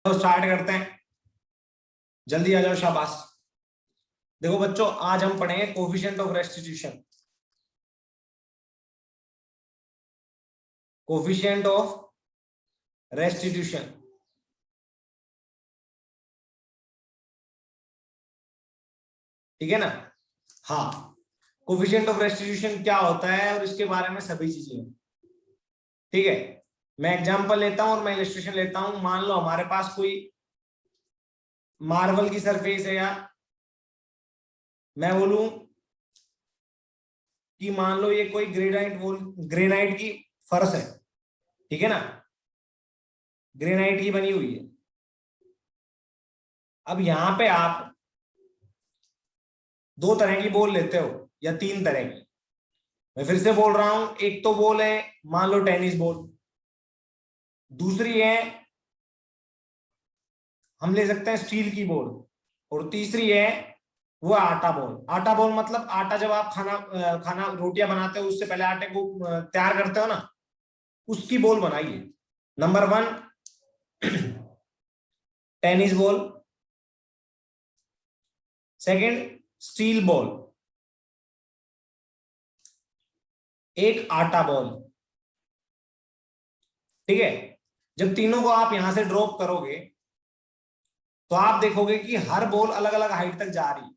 तो स्टार्ट करते हैं, जल्दी आ जाओ, शाबाश। देखो बच्चों, आज हम पढ़ेंगे coefficient of restitution. Coefficient of restitution, ठीक है ना। हाँ, कोफिशिएंट ऑफ रेस्टिट्यूशन क्या होता है और इसके बारे में सभी चीजें, ठीक है। मैं एग्जांपल लेता हूं और मैं इलस्ट्रेशन लेता हूं। मान लो हमारे पास कोई मार्बल की सरफेस है, या मैं बोलूं कि मान लो ये कोई ग्रेनाइट की फर्श है, ठीक है ना, ग्रेनाइट की बनी हुई है। अब यहां पे आप दो तरह की बॉल लेते हो या तीन तरह की। मैं फिर से बोल रहा हूं, एक तो बॉल है मान लो टेनिस बॉल, दूसरी है हम ले सकते हैं स्टील की बॉल, और तीसरी है वो आटा बॉल। आटा बॉल मतलब आटा, जब आप खाना रोटियां बनाते हो उससे पहले आटे को तैयार करते हो ना, उसकी बॉल बनाइए। Number 1 tennis ball, second steel ball, एक आटा बॉल, ठीक है। जब तीनों को आप यहां से ड्रॉप करोगे तो आप देखोगे कि हर बॉल अलग अलग हाइट तक जा रही है।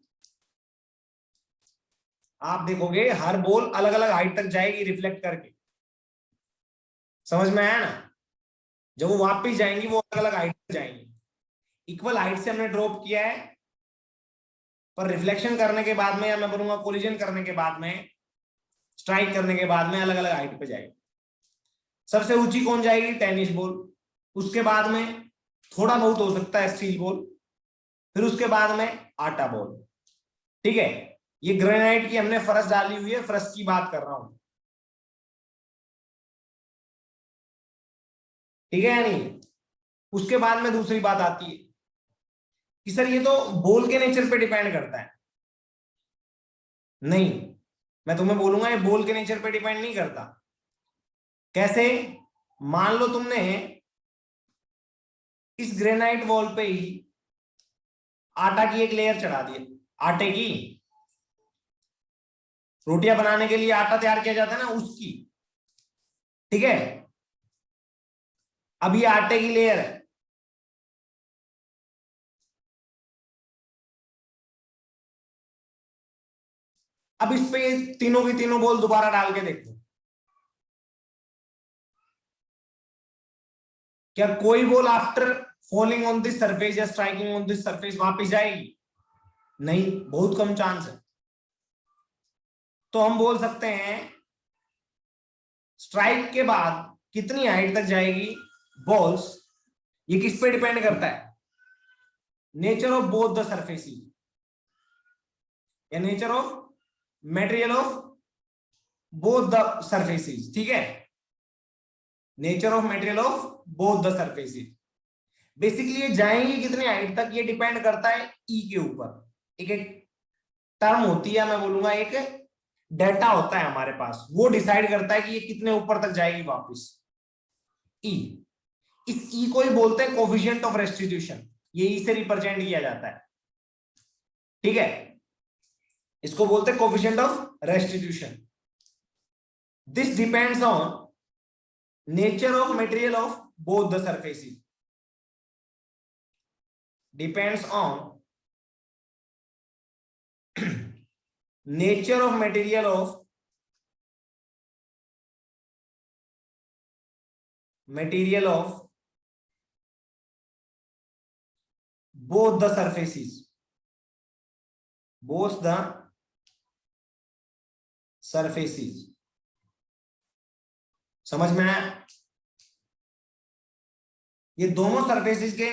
आप देखोगे हर बॉल अलग अलग हाइट तक जाएगी रिफ्लेक्ट करके। समझ में आया ना। जब वो वापस जाएंगी वो अलग अलग हाइट तक जाएंगी। इक्वल हाइट से हमने ड्रॉप किया है, पर रिफ्लेक्शन करने के बाद में, या मैं बोलूंगा कोलिजन करने के बाद में, स्ट्राइक करने के बाद में अलग अलग हाइट पे जाएगी। सबसे ऊंची कौन जाएगी? Tennis ball. उसके बाद में थोड़ा बहुत हो सकता है स्टील बॉल, फिर उसके बाद में आटा बॉल, ठीक है। ये ग्रेनाइट की हमने फर्श डाली हुई है, फर्श की बात कर रहा हूं, ठीक है या नहीं। उसके बाद में दूसरी बात आती है कि सर ये तो बॉल के नेचर पे डिपेंड करता है। नहीं, मैं तुम्हें बोलूंगा ये बॉल के नेचर पे डिपेंड नहीं करता। कैसे? मान लो तुमने इस ग्रेनाइट वॉल पे ही आटा की एक लेयर चढ़ा दी, आटे की, रोटियां बनाने के लिए आटा तैयार किया जाता है ना, उसकी, ठीक है। अब ये आटे की लेयर है। अब इस पे तीनों की तीनों बॉल दोबारा डाल के देखो, क्या कोई ball after falling on this surface या स्ट्राइकिंग ऑन दिस सरफेस वापस जाएगी? नहीं, बहुत कम चांस है। तो हम बोल सकते हैं स्ट्राइक के बाद कितनी हाइट तक जाएगी बॉल्स, ये किस पे डिपेंड करता है? Nature of both the surfaces, या nature of material of both the surfaces, ठीक है। Nature of material of both the surfaces. Basically ये जाएंगे कितनी हाइट तक, ये डिपेंड करता है ई के ऊपर। एक एक टर्म होती है, मैं बोलूंगा एक डेटा होता है हमारे पास, वो डिसाइड करता है कि ये कितने ऊपर तक जाएगी वापस। ई, इस ई को ही बोलते हैं कोफिशिएंट ऑफ रेस्टिट्यूशन। ये ई से रिप्रेजेंट किया जाता है, ठीक है। इसको बोलते हैं coefficient of restitution. This depends on nature of material of both the surfaces, depends on nature of material of both the surfaces, both the surfaces। समझ में आया? ये दोनों सरफेसेस के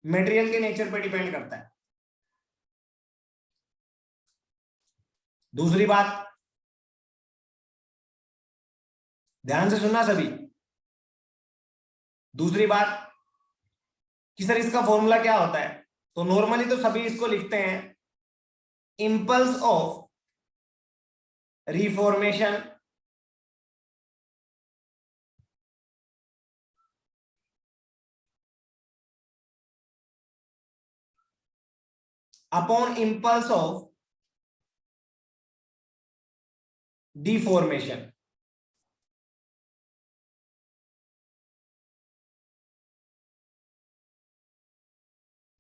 मटेरियल के नेचर पे डिपेंड करता है। दूसरी बात, ध्यान से सुनना सभी। दूसरी बात कि सर इसका फॉर्मूला क्या होता है, तो नॉर्मली तो सभी इसको लिखते हैं impulse of reformation upon impulse of deformation.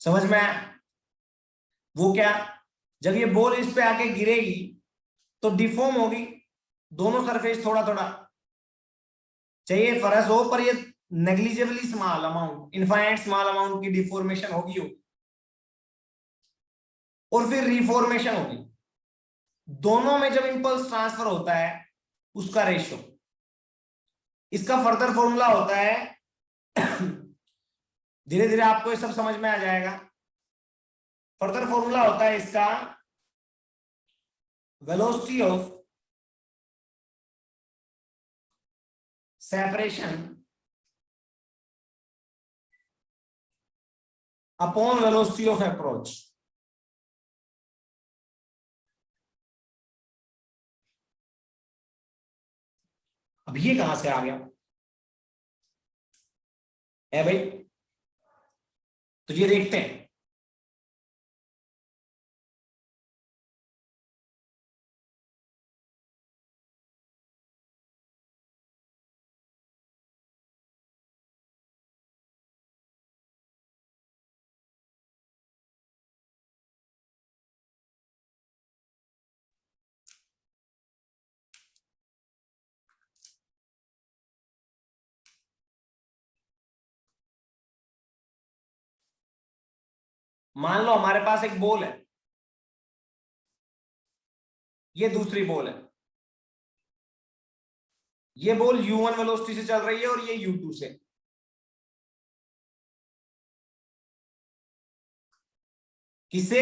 समझ में आया? वो क्या, जब ये बॉल इस पे आके गिरेगी तो डिफॉर्म होगी, दोनों सरफेस थोड़ा थोड़ा, चाहिए फर्क हो पर ये negligibly small amount, infinite small amount की डिफॉर्मेशन होगी और फिर रिफॉर्मेशन होगी। दोनों में जब इंपल्स ट्रांसफर होता है उसका रेशियो, इसका फर्दर फॉर्मूला होता है धीरे धीरे आपको ये सब समझ में आ जाएगा। फर्दर फॉर्मूला होता है इसका velocity of separation upon velocity of approach. अब ये कहां से आ गया है भाई, तो ये देखते हैं। मान लो हमारे पास एक बॉल है, ये दूसरी बॉल है, ये बॉल u1 वेलोसिटी से चल रही है और ये u2 से। किससे?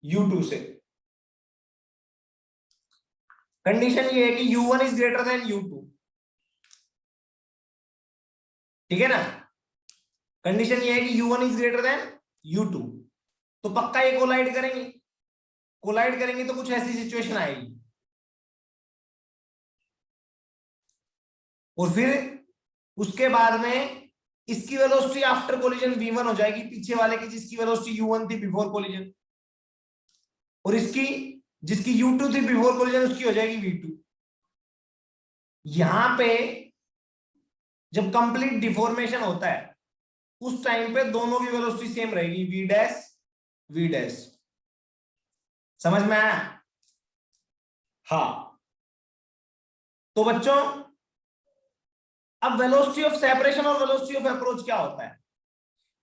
u2 से। कंडीशन ये है कि u1 is greater than u2, ठीक है ना? कंडीशन ये है कि u1 is greater than u2, तो पक्का ये कोलाइड करेंगे। कोलाइड करेंगे तो कुछ ऐसी सिचुएशन आएगी और फिर उसके बाद में इसकी वेलोसिटी आफ्टर कोलिजन v1 हो जाएगी, पीछे वाले की जिसकी वेलोसिटी u1 थी बिफोर कोलिजन, और इसकी जिसकी u2 थी बिफोर कोलिजन उसकी हो जाएगी v2। यहां पे जब कंप्लीट डिफॉर्मेशन होता है उस टाइम पे दोनों की वेलोसिटी सेम रहेगी, v डैश v डैश। समझ में आया? हाँ, तो बच्चों अब वेलोसिटी ऑफ सेपरेशन और वेलोसिटी ऑफ अप्रोच क्या होता है?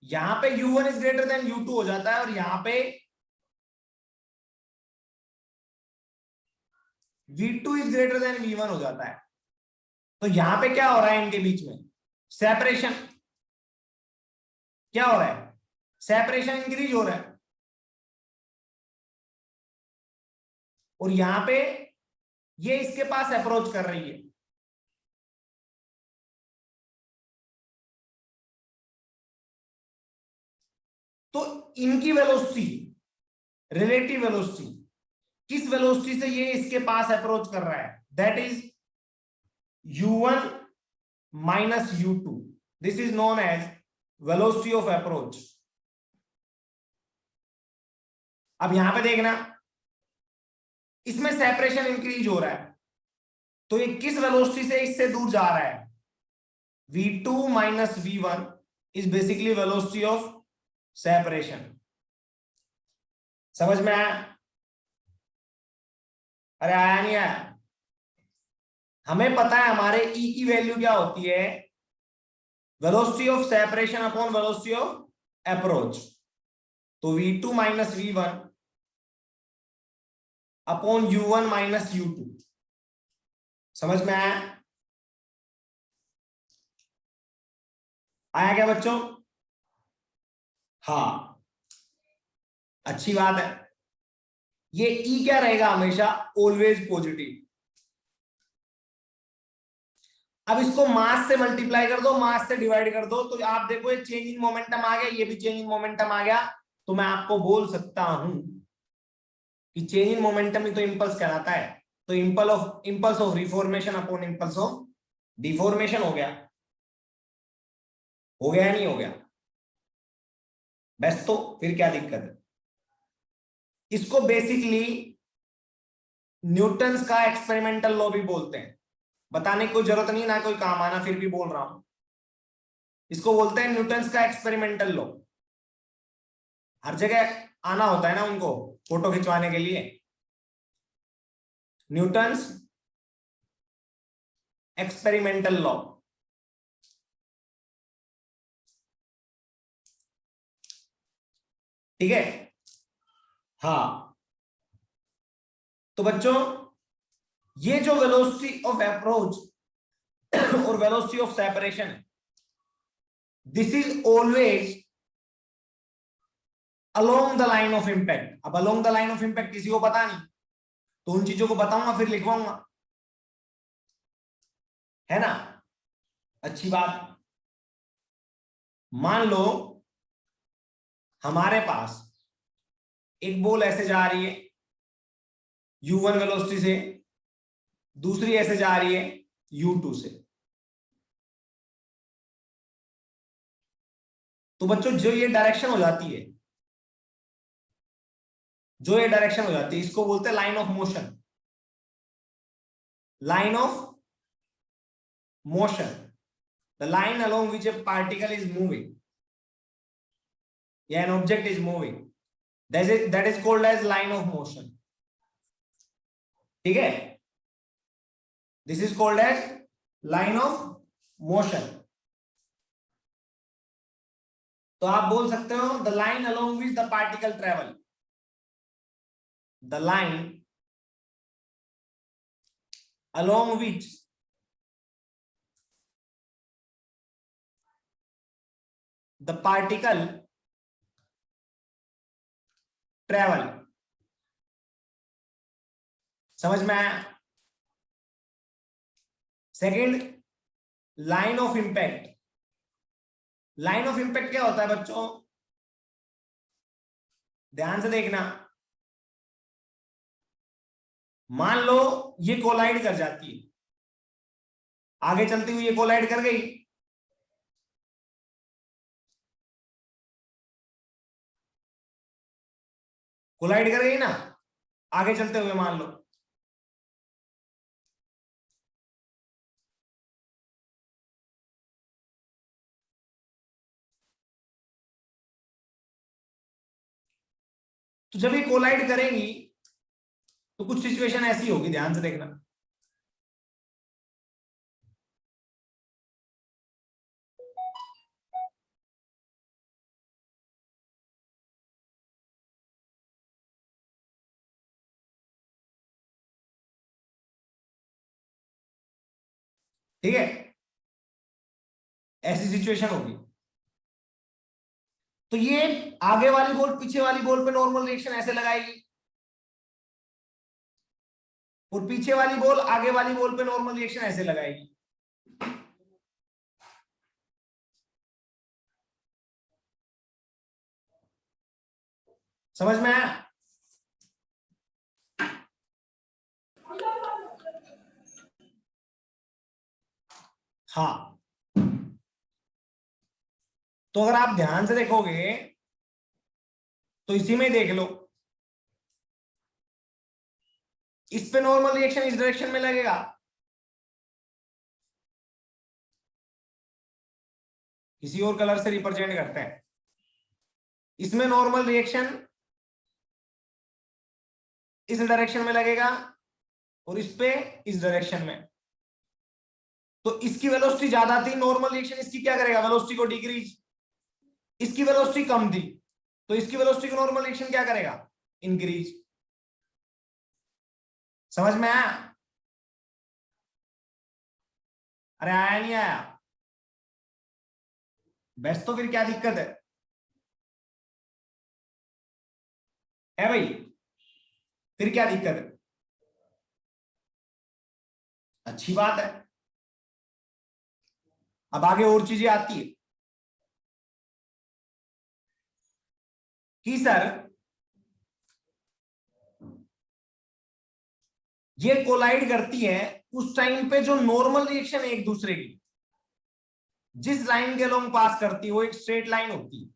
यहां पे u1 is greater than u2 हो जाता है और यहां पे v2 is greater than v1 हो जाता है। तो यहां पे क्या हो रहा है इनके बीच में? सेपरेशन। क्या हो रहा है? सेपरेशन इंक्रीज हो रहा है। और यहां पे ये इसके पास अप्रोच कर रही है, तो इनकी वेलोसिटी, रिलेटिव वेलोसिटी, किस वेलोसिटी से ये इसके पास अप्रोच कर रहा है? That is u1 minus u2। This is known as velocity of approach. अब यहां पे देखना, इसमें सेपरेशन इंक्रीज हो रहा है, तो ये किस वेलोसिटी से इससे दूर जा रहा है? v2 minus v1 is basically velocity of separation. समझ में आया? अरे आया नहीं आया? हमें पता है हमारे E की वैल्यू क्या होती है, velocity of separation upon velocity of approach. तो v2 minus v1 upon u1 minus u2। समझ में आया? आया क्या बच्चों? हाँ, अच्छी बात है। ये E क्या रहेगा हमेशा? Always positive. अब इसको मास से मल्टीप्लाई कर दो, मास से डिवाइड कर दो, तो आप देखो ये चेंज इन मोमेंटम आ गया, ये भी चेंज इन मोमेंटम आ गया। तो मैं आपको बोल सकता हूं कि चेंज इन मोमेंटम ही तो इंपल्स कहलाता है। तो impulse of reformation upon impulse of deformation हो गया। हो गया या नहीं हो गया? बस, तो फिर क्या दिक्कत है? इसको बेसिकली न्यूटन्स का एक्सपेरिमेंटल लॉ भी बोलते हैं। बताने की कोई जरूरत नहीं, ना कोई काम आना, फिर भी बोल रहा हूं। इसको बोलते हैं न्यूटन्स का एक्सपेरिमेंटल लॉ। हर जगह आना होता है ना उनको फोटो खिंचवाने के लिए। Newton's experimental law. ठीक है। हाँ, तो बच्चों ये जो वेलोसिटी ऑफ अप्रोच और वेलोसिटी ऑफ सेपरेशन है, this is always along the line of impact. अब along the line of impact किसी को पता नहीं, तो उन चीजों को बताऊंगा फिर लिखवाऊंगा, है ना। अच्छी बात। मान लो हमारे पास एक बॉल ऐसे जा रही है u1 वेलोसिटी से, दूसरी ऐसे जा रही है u2 से। तो बच्चों जो ये डायरेक्शन हो जाती है, जो ये डायरेक्शन हो जाती है, इसको बोलते हैं line of motion. Line of motion, the line along which a particle is moving, yeah, an object is moving, that is called as line of motion। ठीक है, this is called as line of motion। तो आप बोल सकते हो the line along which the particle travel, the line along which the particle travel। समझ में आया। Second, line of impact. Line of impact क्या होता है बच्चों, ध्यान से देखना। मान लो ये कोलाइड कर जाती है, आगे चलती हुई ये कोलाइड कर गई, कोलाइड कर गई ना, आगे चलते हुए मान लो। तो जब ये कोलाइड करेंगी तो कुछ सिचुएशन ऐसी होगी, ध्यान से देखना। ठीक है, ऐसी सिचुएशन होगी। तो ये आगे वाली बॉल पीछे वाली बॉल पे नॉर्मल रिएक्शन ऐसे लगाएगी, और पीछे वाली बॉल आगे वाली बॉल पे नॉर्मल रिएक्शन ऐसे लगाएगी। समझ में आया। हाँ, तो अगर आप ध्यान से देखोगे तो इसी में देख लो, इस पे नॉर्मल रिएक्शन इस डायरेक्शन में लगेगा, किसी और कलर से रिप्रेजेंट करते हैं। इसमें नॉर्मल रिएक्शन इस डायरेक्शन में लगेगा और इस पे इस डायरेक्शन में। तो इसकी वेलोसिटी ज्यादा थी, नॉर्मल रिएक्शन इसकी क्या करेगा, वेलोसिटी को डिक्रीज। इसकी वेलोसिटी कम थी, तो इसकी वेलोसिटी को नॉर्मल रिएक्शन क्या करेगा, इंक्रीज। समझ में आया। अरे आया नहीं आया, बेस्ट। तो फिर क्या दिक्कत है भाई, फिर क्या दिक्कत है। अच्छी बात है। अब आगे और चीजें आती है कि सर ये कोलाइड करती है, उस टाइम पे जो नॉर्मल रिएक्शन है एक दूसरे की, जिस लाइन के अलोंग पास करती है वो एक स्ट्रेट लाइन होती है।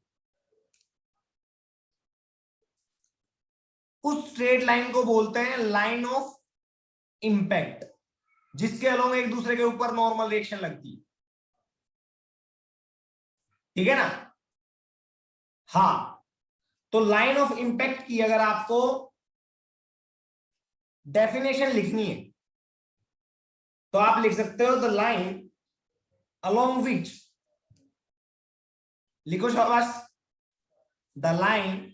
उस स्ट्रेट लाइन को बोलते हैं लाइन ऑफ इंपैक्ट, जिसके अलोंग एक दूसरे के ऊपर नॉर्मल रिएक्शन लगती है। ठीक है ना? हाँ, तो लाइन ऑफ इंपैक्ट की अगर आपको डेफिनेशन लिखनी है तो आप लिख सकते हो द लाइन अलोंग विच, लिखो शाबाश, the line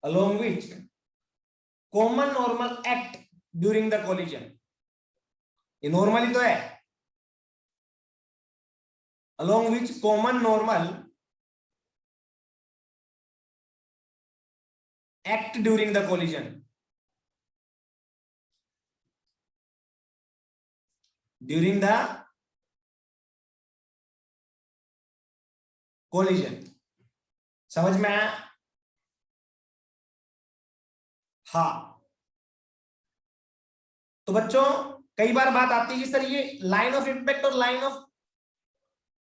along which common normal act during the collision, ये नॉर्मली तो है, along which common normal act during the collision, during the collision, समझ में आया? हाँ, तो बच्चों कई बार बात आती है कि सर ये लाइन ऑफ इंपैक्ट और लाइन ऑफ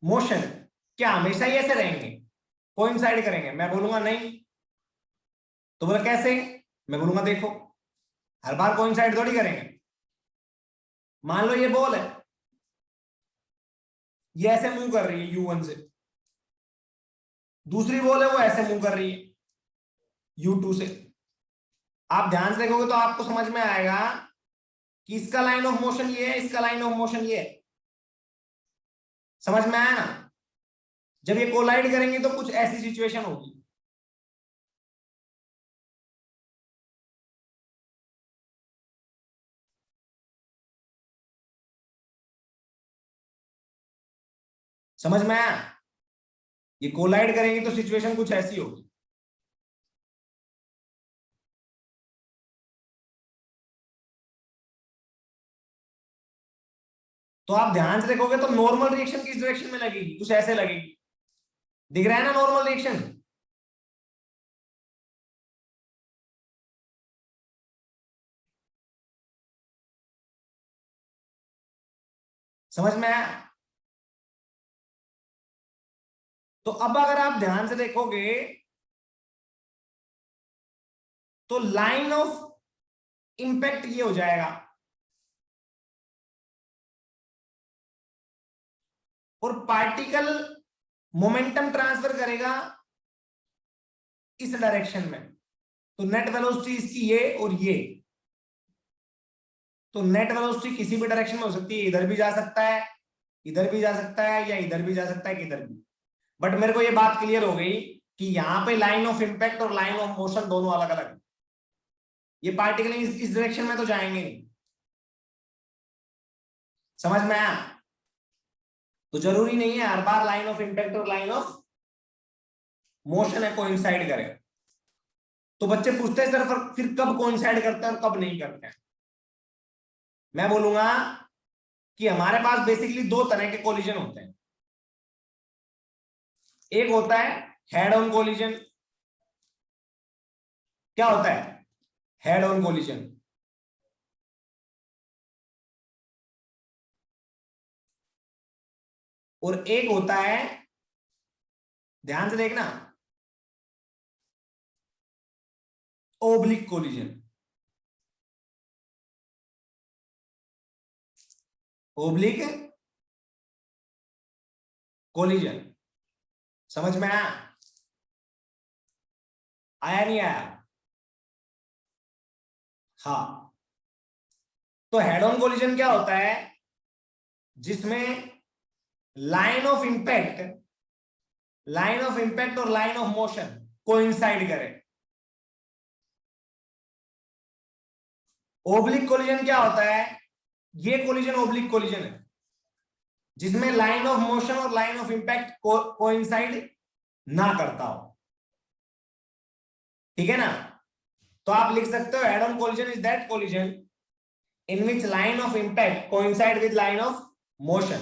मोशन क्या हमेशा ही ऐसे रहेंगे, कोइंसाइड करेंगे? मैं बोलूंगा नहीं। तो बोला कैसे? मैं बोलूंगा देखो, हर बार कोइंसाइड थोड़ी करेंगे। मान लो ये बॉल है, ये ऐसे मूव कर रही है U1 से, दूसरी बॉल है वो ऐसे मूव कर रही है U2 से। आप ध्यान से देखोगे तो आपको समझ में आएगा कि इसका लाइन ऑफ मोशन ये है, इसका लाइन ऑफ मोशन ये है। समझ में आया ना? जब ये कोलाइड करेंगे तो कुछ ऐसी सिचुएशन होगी। समझ में आया? ये कोलाइड करेंगे तो सिचुएशन कुछ ऐसी होगी। तो आप ध्यान से देखोगे तो नॉर्मल रिएक्शन किस डायरेक्शन में लगेगी? कुछ ऐसे लगेगी। दिख रहा है ना नॉर्मल रिएक्शन? समझ में आया? तो अब अगर आप ध्यान से देखोगे तो लाइन ऑफ इंपैक्ट ये हो जाएगा, और पार्टिकल मोमेंटम ट्रांसफर करेगा इस डायरेक्शन में। तो नेट वेलोसिटी इसकी ये और ये, तो नेट वेलोसिटी किसी भी डायरेक्शन में हो सकती है, इधर भी जा सकता है, इधर भी जा सकता है, या इधर भी जा सकता है, किधर भी। बट मेरे को ये बात क्लियर हो गई कि यहाँ पे लाइन ऑफ इंपैक्ट और लाइन ऑफ मोशन दोनों अलग अलग है। ये पार्टिकल इस डायरेक्शन में तो जाएंगे नहीं। समझ में आया? तो जरूरी नहीं है हर बार लाइन ऑफ इंपैक्ट और लाइन ऑफ मोशन है कोइंसाइड करे। तो बच्चे पूछते हैं सर फिर कब कोइंसाइड करते हैं और कब नहीं करते हैं? मैं बोलूंगा कि हमारे पास बेसिकली दो तरह के कोलिजन होते हैं। एक होता है हेड ऑन कोलिजन। क्या होता है? Head on collision. और एक होता है, ध्यान से देखना, ओब्लिक कोलिजन। Oblique collision. समझ में आया? आया नहीं आया? हाँ, तो हेड ऑन कोलिजन क्या होता है? जिसमें लाइन ऑफ इंपैक्ट और लाइन ऑफ मोशन कोइंसाइड करे। ओब्लिक कोलिजन क्या होता है? ये कोलिजन ओब्लिक कोलिजन है जिसमें लाइन ऑफ मोशन और लाइन ऑफ इंपैक्ट कोइंसाइड ना करता हो। ठीक है ना? तो आप लिख सकते हो head on collision is that collision in which line of impact coincide with line of motion.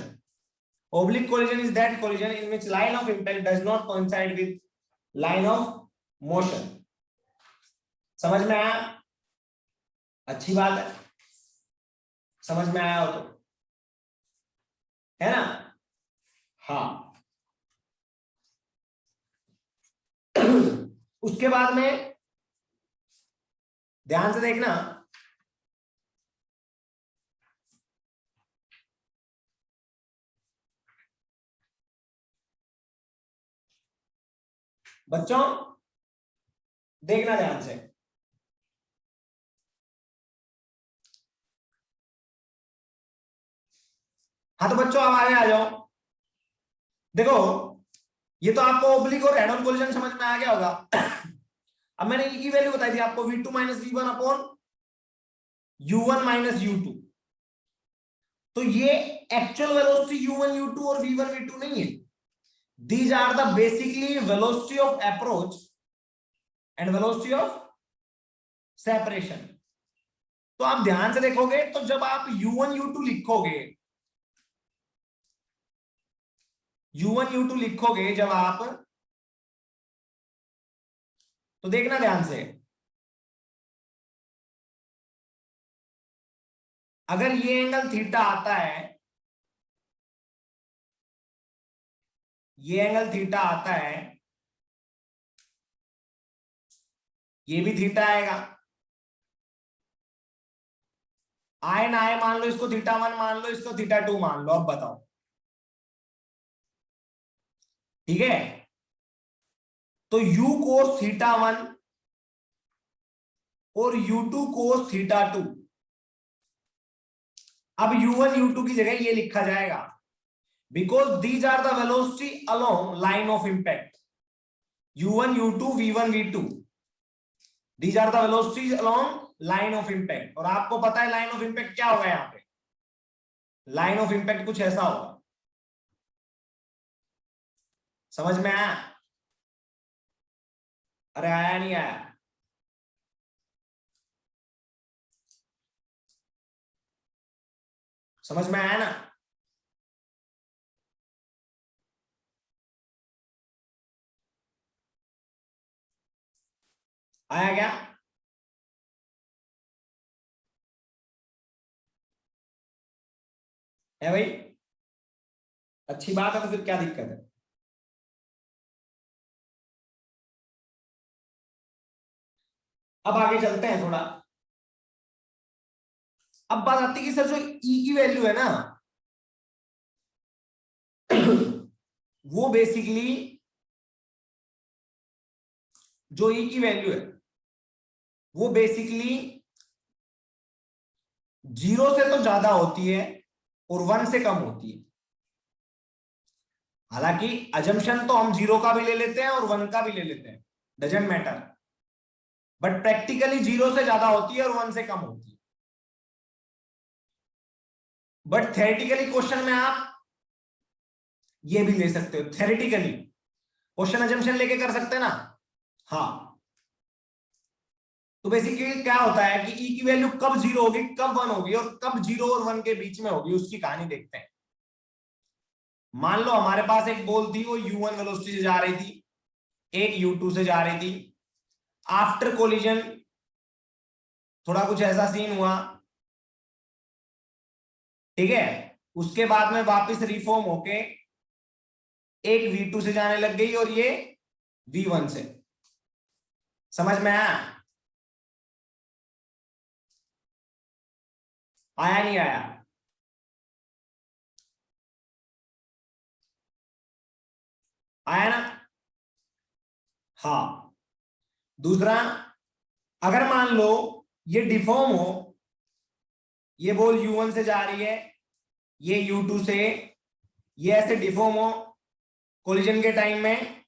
Oblique collision is that collision in which line of impact does not coincide with line of motion. समझ में आया? अच्छी बात है, समझ में आया हो तो, है ना? हाँ। उसके बाद में ध्यान से देखना, बच्चों देखना ध्यान से। हाँ तो बच्चों आप आगे आ जाओ। देखो ये तो आपको ओब्लिक और हेड ऑन कोलिजन समझ में आ गया होगा। अब मैंने ई की वैल्यू बताई थी आपको, v2 minus v1 upon u1 minus u2। तो ये एक्चुअल वेलोसिटी u1 u2 और v1 v2 नहीं है। These are the basically velocity of approach and velocity of separation. तो आप ध्यान से देखोगे तो जब आप u1 u2 लिखोगे, u1 u2 लिखोगे जब आप, तो देखना ध्यान से, अगर ये एंगल थीटा आता है, ये एंगल थीटा आता है, ये भी थीटा आएगा, आए ना आए मान लो इसको थीटा 1 मान लो, इसको थीटा 2 मान लो, अब बताओ। ठीक है, तो u कोस थीटा 1 और u2 कोस थीटा 2। अब u1 u2 की जगह ये लिखा जाएगा, because these are the velocity along line of impact, u1 u2 v1 v2, these are the velocities along line of impact. और आपको पता है लाइन ऑफ इंपैक्ट क्या होगा, यहां पे लाइन ऑफ इंपैक्ट कुछ ऐसा होगा। समझ में आया? अरे आया नहीं आया? समझ में आया ना? आया क्या? है भाई? अच्छी बात है, तो फिर क्या दिक्कत है? अब आगे चलते हैं थोड़ा। अब बात आती है कि सर जो ई की वैल्यू है ना, वो बेसिकली जो ई की वैल्यू है वो बेसिकली 0 से तो ज्यादा होती है और 1 से कम होती है। हालांकि अजम्पशन तो हम 0 का भी ले लेते हैं और 1 का भी ले लेते हैं, डजेंट मैटर, बट प्रैक्टिकली 0 से ज्यादा होती है और 1 से कम होती है। बट थ्योरेटिकली क्वेश्चन में आप ये भी ले सकते हो, थ्योरेटिकली क्वेश्चन अजम्पशन लेके कर सकते हैं ना। हाँ, तो बेसिकली क्या होता है कि ई की वैल्यू कब 0 होगी, कब 1 होगी, और कब 0 और 1 के बीच में होगी, उसकी कहानी देखते हैं। मान लो हमारे पास एक बॉल थी, वो u1 वेलोसिटी से जा रही थी, एक u2 से जा रही थी। आफ्टर कोलिजन थोड़ा कुछ ऐसा सीन हुआ, ठीक है, उसके बाद में वापस रिफॉर्म होके एक v2 से जाने लग गई और ये v1 से। समझ में आया? आया नहीं आया? आया ना? हाँ। दूसरा, अगर मान लो ये डिफॉर्म हो, ये बॉल u1 से जा रही है, ये u2 से, ये ऐसे डिफॉर्म हो कोलिजन के टाइम में,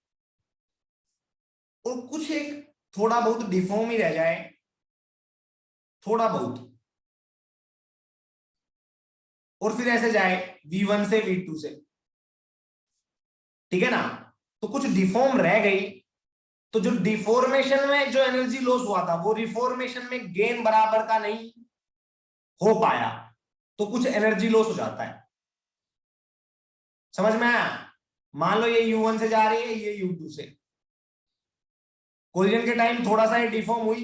और कुछ एक थोड़ा बहुत डिफॉर्म ही रह जाए, थोड़ा बहुत, और फिर ऐसे जाए v1 से v2 से, ठीक है ना, तो कुछ डिफॉर्म रह गई, तो जो डिफॉर्मेशन में जो एनर्जी लॉस हुआ था वो रिफॉर्मेशन में गेन बराबर का नहीं हो पाया, तो कुछ एनर्जी लॉस हो जाता है। समझ में आया? मान लो ये u1 से जा रही है, ये u2 से, कोलिजन के टाइम थोड़ा सा ही डिफॉर्म हुई,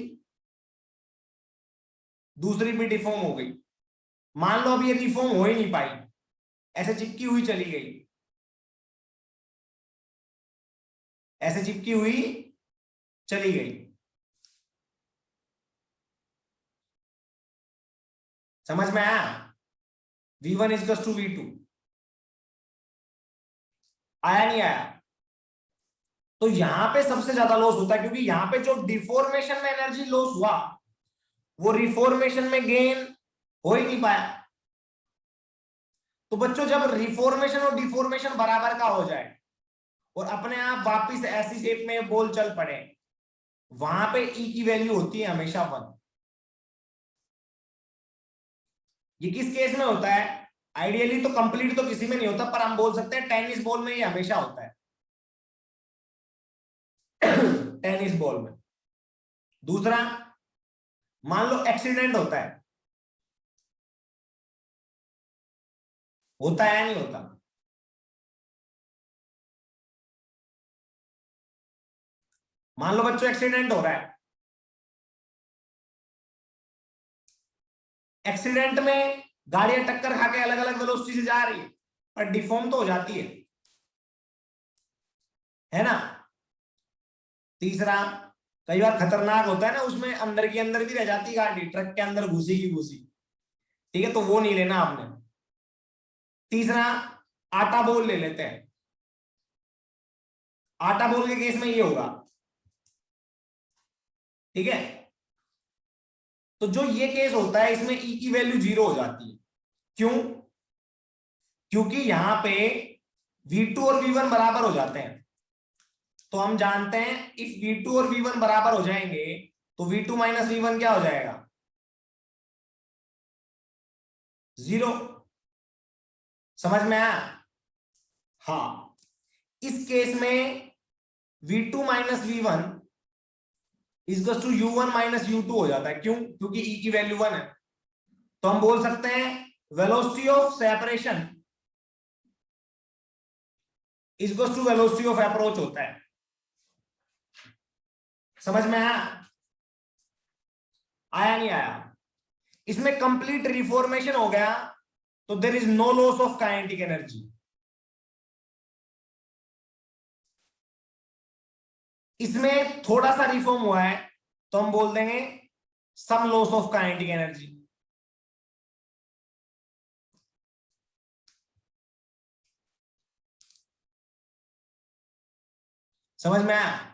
दूसरी भी डिफॉर्म हो गई। मान लो अब ये रिफॉर्म हो ही नहीं पाई, ऐसे चिपकी हुई चली गई, ऐसे चिपकी हुई चली गई। समझ में आया? V1 is to V2। आया नहीं आया? तो यहां पे सबसे ज्यादा लॉस होता है, क्योंकि यहां पे जो डिफॉर्मेशन में एनर्जी लॉस हुआ वो रिफॉर्मेशन में गेन हो ही नहीं पाया। तो बच्चों जब रिफॉर्मेशन और डिफॉर्मेशन बराबर का हो जाए और अपने आप वापिस ऐसी शेप में बॉल चल पड़े, वहां पे ई की वैल्यू होती है हमेशा 1। ये किस केस में होता है? आइडियली तो कंप्लीट तो किसी में नहीं होता, पर हम बोल सकते हैं टेनिस बॉल में ये हमेशा होता है। टेनिस बॉल में। दूसरा, मान लो एक्सीडेंट होता है या नहीं होता? मान लो बच्चों एक्सीडेंट हो रहा है, एक्सीडेंट में गाड़ियां टक्कर खा के अलग अलग वेलोसिटी से जा रही है, पर डिफॉर्म तो हो जाती है ना? तीसरा, कई बार खतरनाक होता है ना, उसमें अंदर की अंदर भी रह जाती है गाड़ी, ट्रक के अंदर घुसी की घुसी। ठीक है, तो वो नहीं लेना आपने। तीसरा, आटा बोल ले लेते हैं। आटा बोल के केस में ये होगा, ठीक है? तो जो ये केस होता है इसमें ई की वैल्यू 0 हो जाती है। क्यों? क्योंकि यहां पे V2 और V1 बराबर हो जाते हैं। तो हम जानते हैं इफ V2 और V1 बराबर हो जाएंगे तो V2 माइनस V1 क्या हो जाएगा? 0। समझ में आया? हाँ, इस केस में V2 minus V1 equals to U1 minus U2 हो जाता है। क्यों? क्योंकि E की वैल्यू 1 है। तो हम बोल सकते हैं velocity of separation equals to velocity of approach होता है। समझ में आया? आया नहीं आया? इसमें कंप्लीट रिफॉर्मेशन हो गया तो there is no loss of kinetic energy. इसमें थोड़ा सा रिफॉर्म हुआ है तो हम बोल देंगे some loss of kinetic energy. समझ में आया?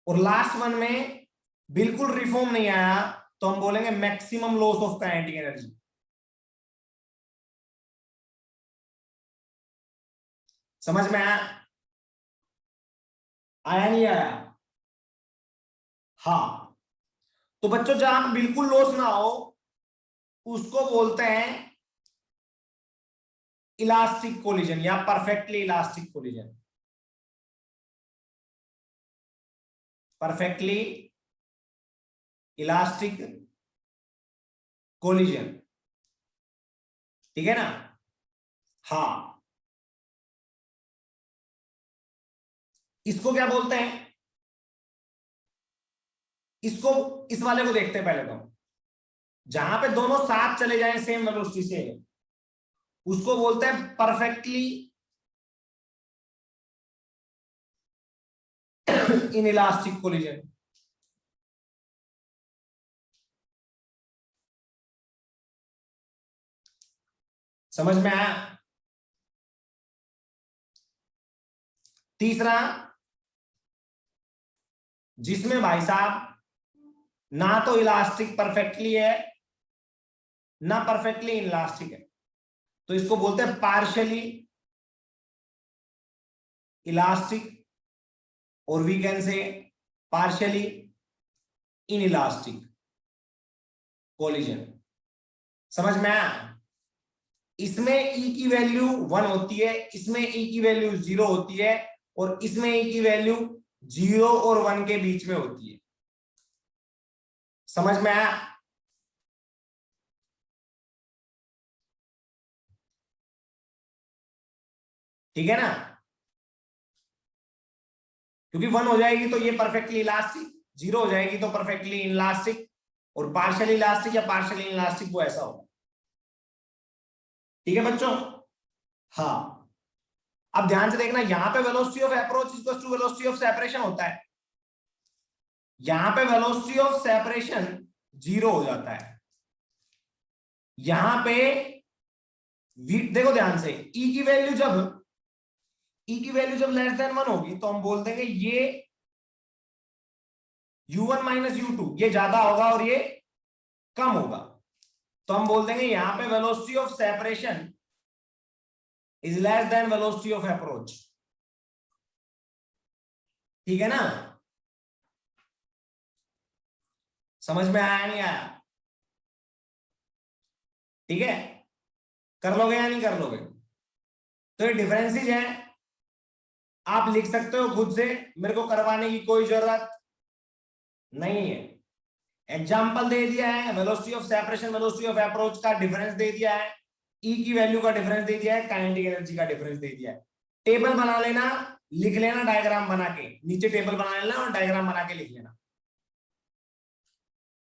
और लास्ट वन में बिल्कुल रिफॉर्म नहीं आया तो हम बोलेंगे maximum loss of kinetic energy. समझ में आया? आया नहीं आया? हाँ, तो बच्चों जहां बिल्कुल लॉस ना हो उसको बोलते हैं इलास्टिक कोलिजन या perfectly elastic collision. Perfectly elastic collision, ठीक है ना? हाँ, इसको क्या बोलते हैं? इसको, इस वाले को देखते हैं पहले तो। जहां पे दोनों साथ चले जाएं सेम वेलोसिटी से उसको बोलते हैं परफेक्टली इन इलास्टिक कोलिजन। समझ में आया? तीसरा, जिसमें भाई साहब ना तो इलास्टिक परफेक्टली है ना परफेक्टली इलास्टिक है, तो इसको बोलते हैं पार्शियली इलास्टिक, और we can say partially inelastic collision. समझ में आया? इसमें E की वैल्यू 1 होती है, इसमें E की वैल्यू 0 होती है, और इसमें E की वैल्यू 0 और 1 के बीच में होती है। समझ में आया? ठीक है ना? क्योंकि 1 हो जाएगी तो ये परफेक्टली इलास्टिक जीरो हो जाएगी तो परफेक्टली इनलास्टिक, और पार्शियली इलास्टिक या पार्शियली इनलास्टिक वो ऐसा होगा। ठीक है बच्चों? हाँ, अब ध्यान से देखना, यहां पे velocity of approach equals to velocity of separation होता है, यहां पे वेलोसिटी ऑफ सेपरेशन जीरो हो जाता है। यहां पे देखो ध्यान से, ई की वैल्यू जब लेस देन 1 होगी तो हम बोल देंगे ये u1 माइनस u2 ये ज्यादा होगा और ये कम होगा, तो हम बोल देंगे यहां पे velocity of separation is less than velocity of approach. ठीक है ना? समझ में आया नहीं आया? ठीक है, कर लोगे या नहीं कर लोगे? तो ये डिफरेंसेस है, आप लिख सकते हो खुद से, मेरे को करवाने की कोई जरूरत नहीं है। एग्जाम्पल दे दिया है, velocity of separation velocity of approach का डिफरेंस दे दिया है, ई की वैल्यू का डिफरेंस दे दिया है, काइनेटिक एनर्जी का डिफरेंस दे दिया है। टेबल बना लेना, लिख लेना डायग्राम बना के, नीचे टेबल बना लेना और डायग्राम बना के लिख लेना।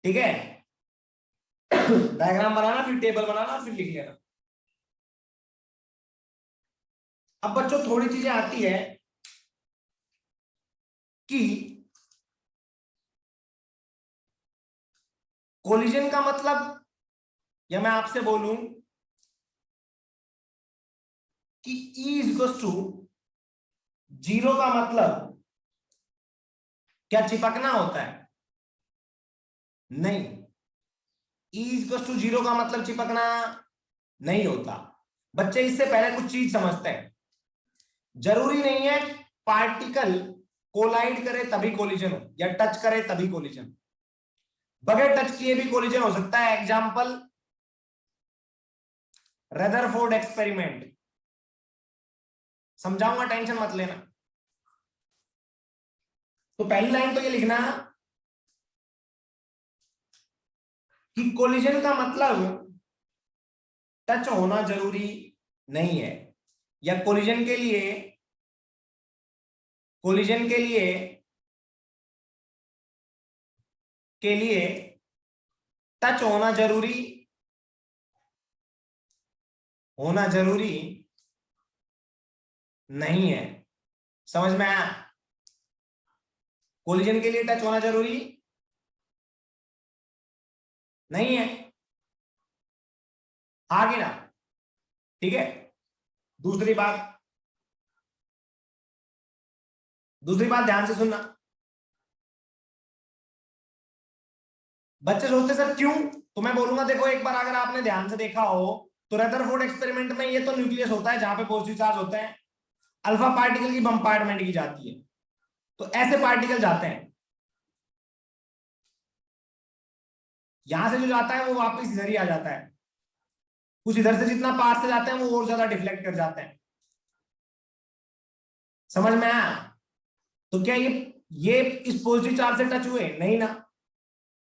ठीक है? डायग्राम बनाना, फिर टेबल बनाना, फिर लिख लेना। अब बच्चों थोड़ी चीजें आती है कि कोलिजन का मतलब, या मैं आपसे बोलूं कि E is equal to zero का मतलब क्या चिपकना होता है? नहीं, E is equal to zero का मतलब चिपकना नहीं होता। बच्चे इससे पहले कुछ चीज समझते हैं, जरूरी नहीं है पार्टिकल कोलाइड करे तभी कोलिजन हो, या टच करे तभी कोलिजन, बगैर टच किए भी कोलिजन हो सकता है। एग्जांपल रदरफोर्ड एक्सपेरिमेंट, समझाऊंगा, टेंशन मत लेना। तो पहली लाइन तो ये लिखना कि कोलिजन का मतलब टच होना जरूरी नहीं है, या कोलिजन के लिए टच होना जरूरी नहीं है। समझ में आया? कोलिजन के लिए टच होना जरूरी नहीं है, आगे ना। ठीक है, दूसरी बात ध्यान से सुनना। बच्चे सोचते सर क्यों, तो मैं बोलूंगा देखो, एक बार अगर आपने ध्यान से देखा हो तो रदरफोर्ड एक्सपेरिमेंट में ये तो न्यूक्लियस होता है जहां पे पॉजिटिव चार्ज होते हैं, अल्फा पार्टिकल की बम्पार्टमेंट की जाती है, तो ऐसे पार्टिकल जाते हैं, यहां से जो जाता है वो वापस इधर ही आ जाता है, कुछ इधर से जितना पास से जाते हैं वो और ज्यादा डिफ्लेक्ट कर जाते हैं। समझ में आया? तो क्या ये इस पॉजिटिव चार्ज से टच हुए? नहीं ना,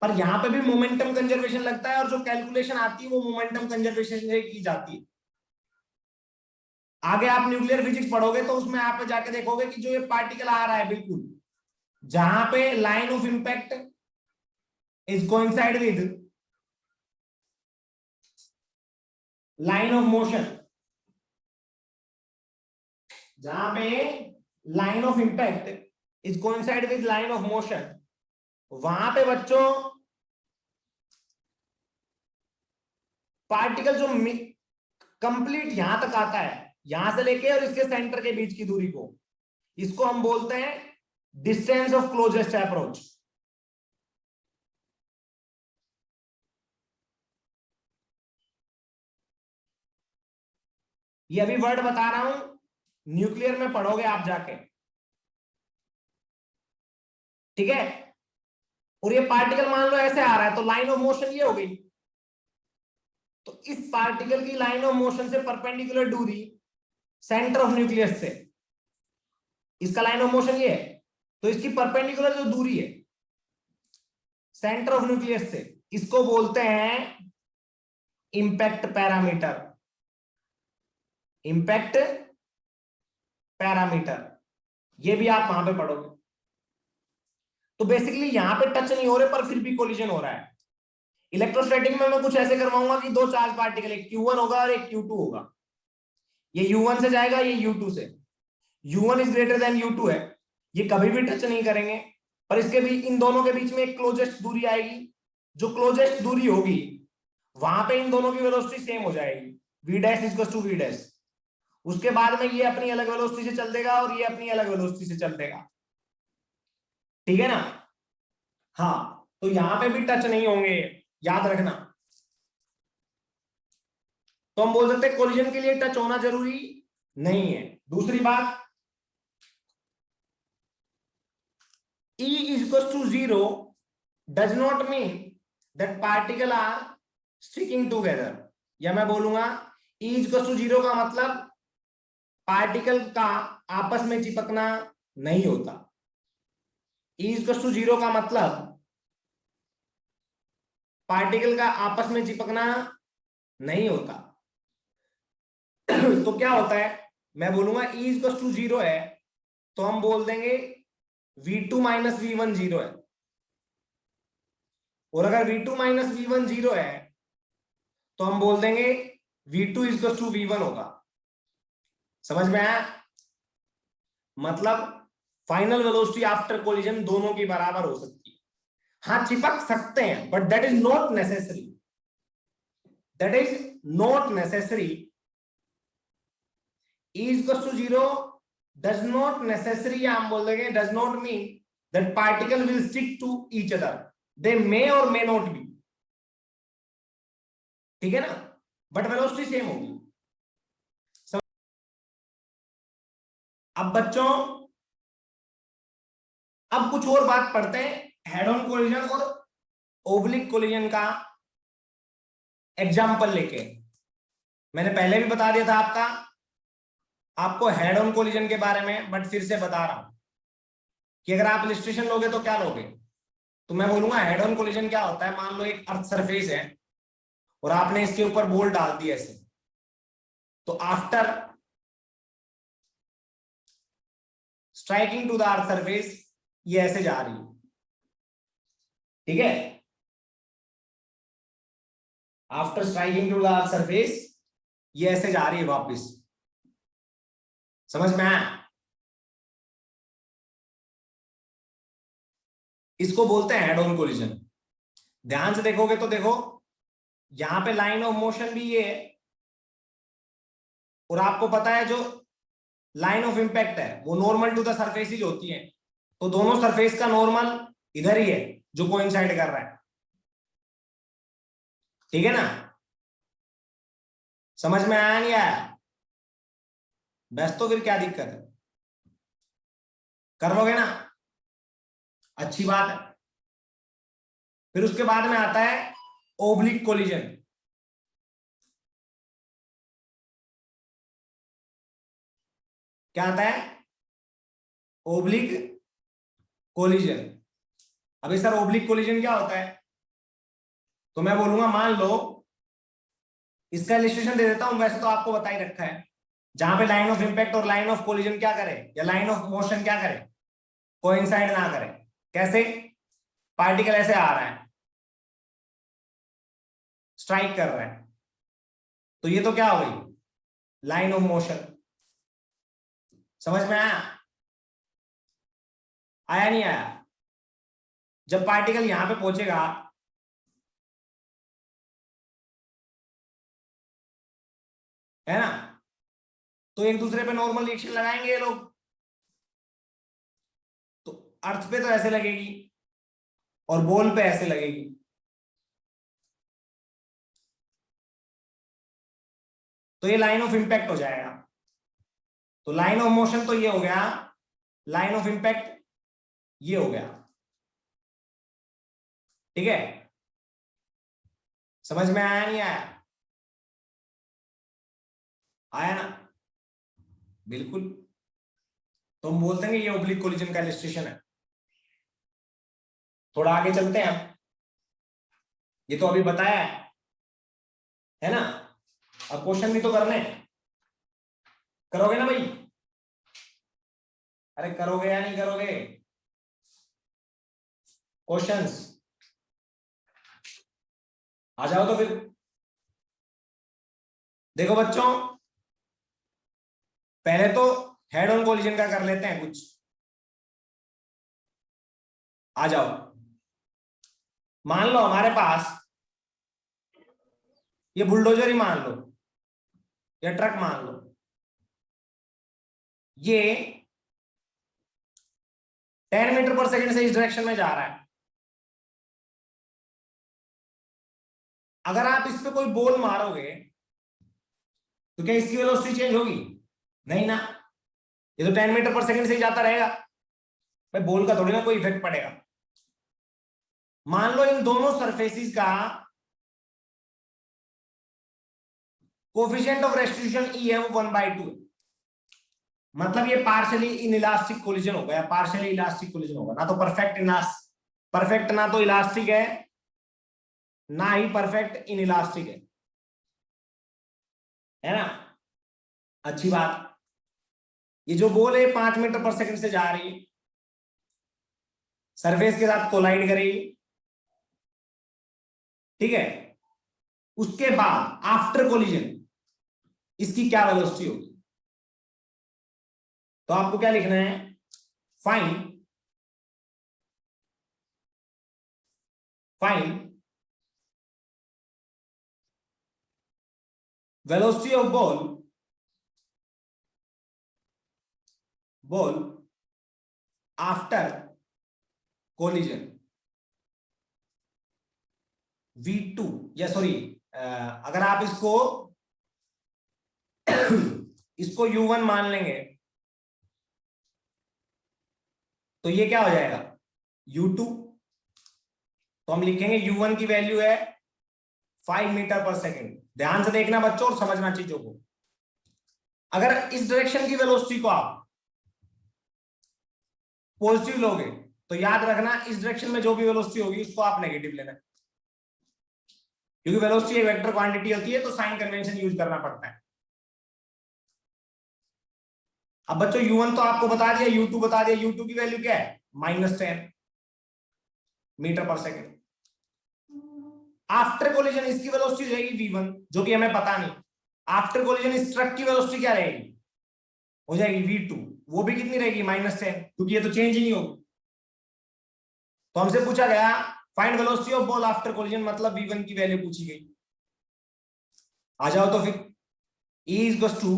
पर यहां पे भी मोमेंटम कंजर्वेशन लगता है, और जो कैलकुलेशन आती है वो मोमेंटम कंजर्वेशन से की जाती है। आगे आप न्यूक्लियर फिजिक्स पढ़ोगे तो उसमें आप जाके देखोगे कि जो ये पार्टिकल आ रहा है, बिल्कुल जहां पे line of impact is coincide with line of motion, जहां पे line of impact is coincide with line of motion, वहां पे बच्चों पार्टिकल जो कंप्लीट यहां तक आता है, यहां से लेके और इसके सेंटर के बीच की दूरी को, इसको हम बोलते हैं डिस्टेंस ऑफ क्लोजेस्ट अप्रोच। ये अभी वर्ड बता रहा हूं, न्यूक्लियर में पढ़ोगे आप जाके। ठीक है? और ये पार्टिकल मान लो ऐसे आ रहा है, तो लाइन ऑफ मोशन ये हो गई, तो इस पार्टिकल की लाइन ऑफ मोशन से परपेंडिकुलर दूरी सेंटर ऑफ न्यूक्लियस से, इसका लाइन ऑफ मोशन ये है, तो इसकी परपेंडिकुलर जो दूरी है सेंटर ऑफ न्यूक्लियस से, इसको बोलते हैं इंपैक्ट पैरामीटर। इंपैक्ट पैरामीटर, ये भी आप वहां पे पढ़ोगे। तो बेसिकली यहां पे टच नहीं हो रहे पर फिर भी कोलिजन हो रहा है। इलेक्ट्रोस्टैटिक में मैं कुछ ऐसे करवाऊंगा कि दो चार्ज पार्टिकल, एक Q1 होगा और एक Q2 होगा, ये U1 से जाएगा, ये U2 से, U1 is greater than U2 है, ये कभी भी टच नहीं करेंगे, पर इसके बीच, इन दोनों के बीच में एक क्लोजेस्ट दूरी आएगी, जो क्लोजेस्ट दूरी होगी वहां पे इन दोनों की वेलोसिटी सेम हो जाएगी, v dash equal to v dash. उसके बाद में ये अपनी अलग वेलोसिटी से चल देगा और ये अपनी अलग वेलोसिटी से चल देगा, ठीक है ना। हाँ, तो यहां पे भी टच नहीं होंगे, याद रखना। तो हम बोल सकते हैं कोलिजन के लिए टच होना जरूरी नहीं है। दूसरी बात, E is equals to 0 does not mean that particle are sticking together, या मैं बोलूंगा E is equals to 0 का मतलब पार्टिकल का आपस में चिपकना नहीं होता। E is equals to 0 का मतलब पार्टिकल का आपस में चिपकना नहीं होता। तो क्या होता है, मैं बोलूंगा E is equals to 0 है, तो हम बोल देंगे V2 माइनस V1 0 है, और अगर V2 माइनस V1 0 है तो हम बोल देंगे V2 इक्वल टू V1 होगा। समझ में आया? मतलब फाइनल वेलोसिटी आफ्टर कोलिजन दोनों की बराबर हो सकती है। हाँ, चिपक सकते हैं, but that is not necessary, that is not necessary. E equal to 0 does not necessary, या हम बोल देंगे does not mean that particle will stick to each other, they may और मे नॉट बी, ठीक है ना, बट वेलोसिटी सेम होगी। अब बच्चों, अब कुछ और बात पढ़ते हैं हेड ऑन कोलिजन और ओब्लिक कोलिजन का एग्जाम्पल लेके। मैंने पहले भी बता दिया था आपको हेड ऑन कोलिजन के बारे में, बट फिर से बता रहा हूं कि अगर आप इलस्ट्रेशन लोगे तो क्या लोगे। तो मैं बोलूंगा हेड ऑन कोलिजन क्या होता है, मान लो एक अर्थ सरफेस है और आपने इसके ऊपर बॉल डाल दी ऐसे, तो after striking to the earth surface ये ऐसे जा रही है, ठीक है, after striking to the earth surface ये ऐसे जा रही है वापस। समझ में आया? इसको बोलते हैं हेड ऑन कोलिजन। ध्यान से देखोगे तो देखो, यहां पे लाइन ऑफ मोशन भी ये है, और आपको पता है जो लाइन ऑफ इंपैक्ट है वो नॉर्मल टू द सरफेस होती है, तो दोनों सरफेस का नॉर्मल इधर ही है जो कोइंसाइड कर रहा है, ठीक है ना। समझ में आया नहीं आया? बस तो फिर क्या दिक्कत है, कर लोगे ना, अच्छी बात है। फिर उसके बाद में आता है ओब्लिक कोलिजन। क्या आता है? Oblique collision. अभी सर ओब्लिक कोलिजन क्या होता है, तो मैं बोलूंगा मान लो, इसका इलस्ट्रेशन दे देता हूं, वैसे तो आपको बता ही रखा है, जहां पे लाइन ऑफ इंपैक्ट और लाइन ऑफ कोलिजन क्या करे, या लाइन ऑफ मोशन क्या करे, कोइंसाइड ना करे। कैसे? पार्टिकल ऐसे आ रहा है, स्ट्राइक कर रहा है, तो ये तो क्या हो गई, लाइन ऑफ मोशन। समझ में आया? आया नहीं आया? जब पार्टिकल यहां पे पहुंचेगा, है ना, तो एक दूसरे पे नॉर्मल रिएक्शन लगाएंगे ये लोग, तो अर्थ पे तो ऐसे लगेगी और बॉल पे ऐसे लगेगी, तो ये लाइन ऑफ इंपैक्ट हो जाएगा। तो लाइन ऑफ मोशन तो ये हो गया, लाइन ऑफ इंपैक्ट ये हो गया, ठीक है। समझ में आया नहीं आया? आया ना, बिल्कुल। तो हम बोलते हैं कि ये ओब्लिक कोलिजन का इलस्ट्रेशन है। थोड़ा आगे चलते हैं हम, ये तो अभी बताया है ना, अब क्वेश्चन भी तो करने हैं। करोगे ना भाई? अरे करोगे या नहीं करोगे? क्वेश्चंस आ जाओ तो फिर। देखो बच्चों, पहले तो हेड ऑन कोलिजन का कर लेते हैं कुछ। आ जाओ, मान लो हमारे पास ये बुलडोजर ही मान लो या ट्रक मान लो, ये 10 मीटर पर सेकंड से इस डायरेक्शन में जा रहा है। अगर आप इस पे कोई बॉल मारोगे तो क्या इसकी वेलोसिटी चेंज होगी? नहीं ना, ये तो 10 मीटर पर सेकंड से ही जाता रहेगा भाई, बॉल का थोड़ी ना कोई इफेक्ट पड़ेगा। मान लो इन दोनों सरफेसिस का कोफिशिएंट ऑफ रेस्टिट्यूशन ई है वो 1/2, मतलब ये पार्शियली इनइलास्टिक कोलिजन होगा या पार्शियली इलास्टिक कोलिजन होगा। ना तो परफेक्ट ना तो इलास्टिक है, ना ही परफेक्ट इनइलास्टिक है ना। अच्छी बात, ये जो बॉल है 5 मीटर पर सेकंड से जा रही है, सरफेस के साथ कोलाइड करेगी, ठीक है। उसके बाद आफ्टर कोलिजन इसकी क्या वेलोसिटी होगी? तो आपको क्या लिखना है, find velocity of ball after collision V2, या सॉरी, अगर आप इसको U1 मान लेंगे तो ये क्या हो जाएगा, U2। तो हम लिखेंगे U1 की वैल्यू है 5 मीटर पर सेकेंड। ध्यान से देखना बच्चों और समझना चीजों को। अगर इस डायरेक्शन की वेलोसिटी को आप पॉजिटिव लोगे तो याद रखना इस डायरेक्शन में जो भी वेलोसिटी होगी उसको आप नेगेटिव लेना, क्योंकि वेलोसिटी एक वेक्टर क्वांटिटी होती है तो साइन कन्वेंशन यूज करना पड़ता है। अब बच्चों U1 तो आपको बता दिया, U2 बता दिया। U2 की वैल्यू क्या है, -10 मीटर पर सेकेंड। आफ्टर कोलिजन इसकी वेलोसिटी रहेगी V1, जो कि हमें पता नहीं। आफ्टर कोलिजन इस ट्रक की वेलोसिटी क्या रहेगी, हो जाएगी V2, वो भी कितनी रहेगी, -10, क्योंकि ये तो चेंज ही नहीं होगी। तो हमसे पूछा गया find velocity of ball after collision, मतलब V1 की वैल्यू पूछी गई। आ जाओ तो फिर, E equals to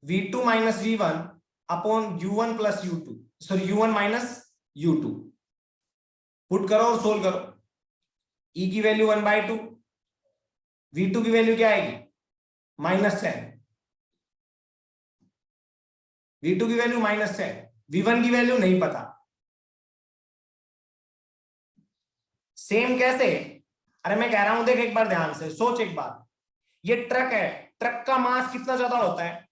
V2 minus V1 upon U1 plus U2, sorry U1 minus U2। Put करो और सोल्व करो। E की वैल्यू 1/2, V2 की वैल्यू क्या आएगी, -10, V2 की वैल्यू -10, V1 की वैल्यू नहीं पता। सेम कैसे, अरे मैं कह रहा हूं देख एक बार ध्यान से सोच एक बार, ये ट्रक है, ट्रक का मास कितना ज्यादा होता है,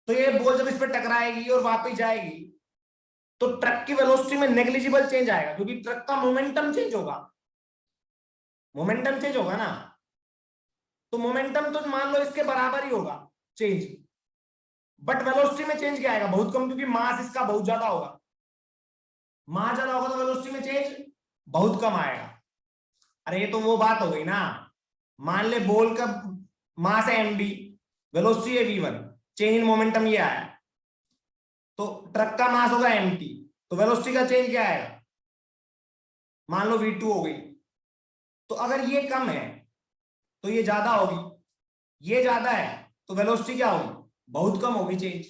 तो ये बॉल जब इस पर टकराएगी और वापस जाएगी तो ट्रक की वेलोसिटी में नेग्लिजिबल चेंज आएगा, क्योंकि ट्रक का मोमेंटम चेंज होगा, मोमेंटम चेंज होगा ना। तो मोमेंटम तो मान लो इसके बराबर ही होगा चेंज, बट वेलोसिटी में चेंज क्या आएगा, बहुत कम, क्योंकि मास इसका बहुत ज्यादा होगा। मास ज्यादा होगा तो वेलोसिटी में चेंज बहुत कम आएगा। अरे ये तो वो बात हो गई ना, मान ले बॉल का मास है mv, वेलोसिटी है v1, चेंज इन मोमेंटम ये आया, तो ट्रक का मास होगा mt, तो वेलोसिटी का चेंज क्या आएगा, मान लो v2 हो गई। तो अगर ये कम है तो ये ज्यादा होगी, ये ज्यादा है तो वेलोसिटी क्या होगी, बहुत कम होगी चेंज।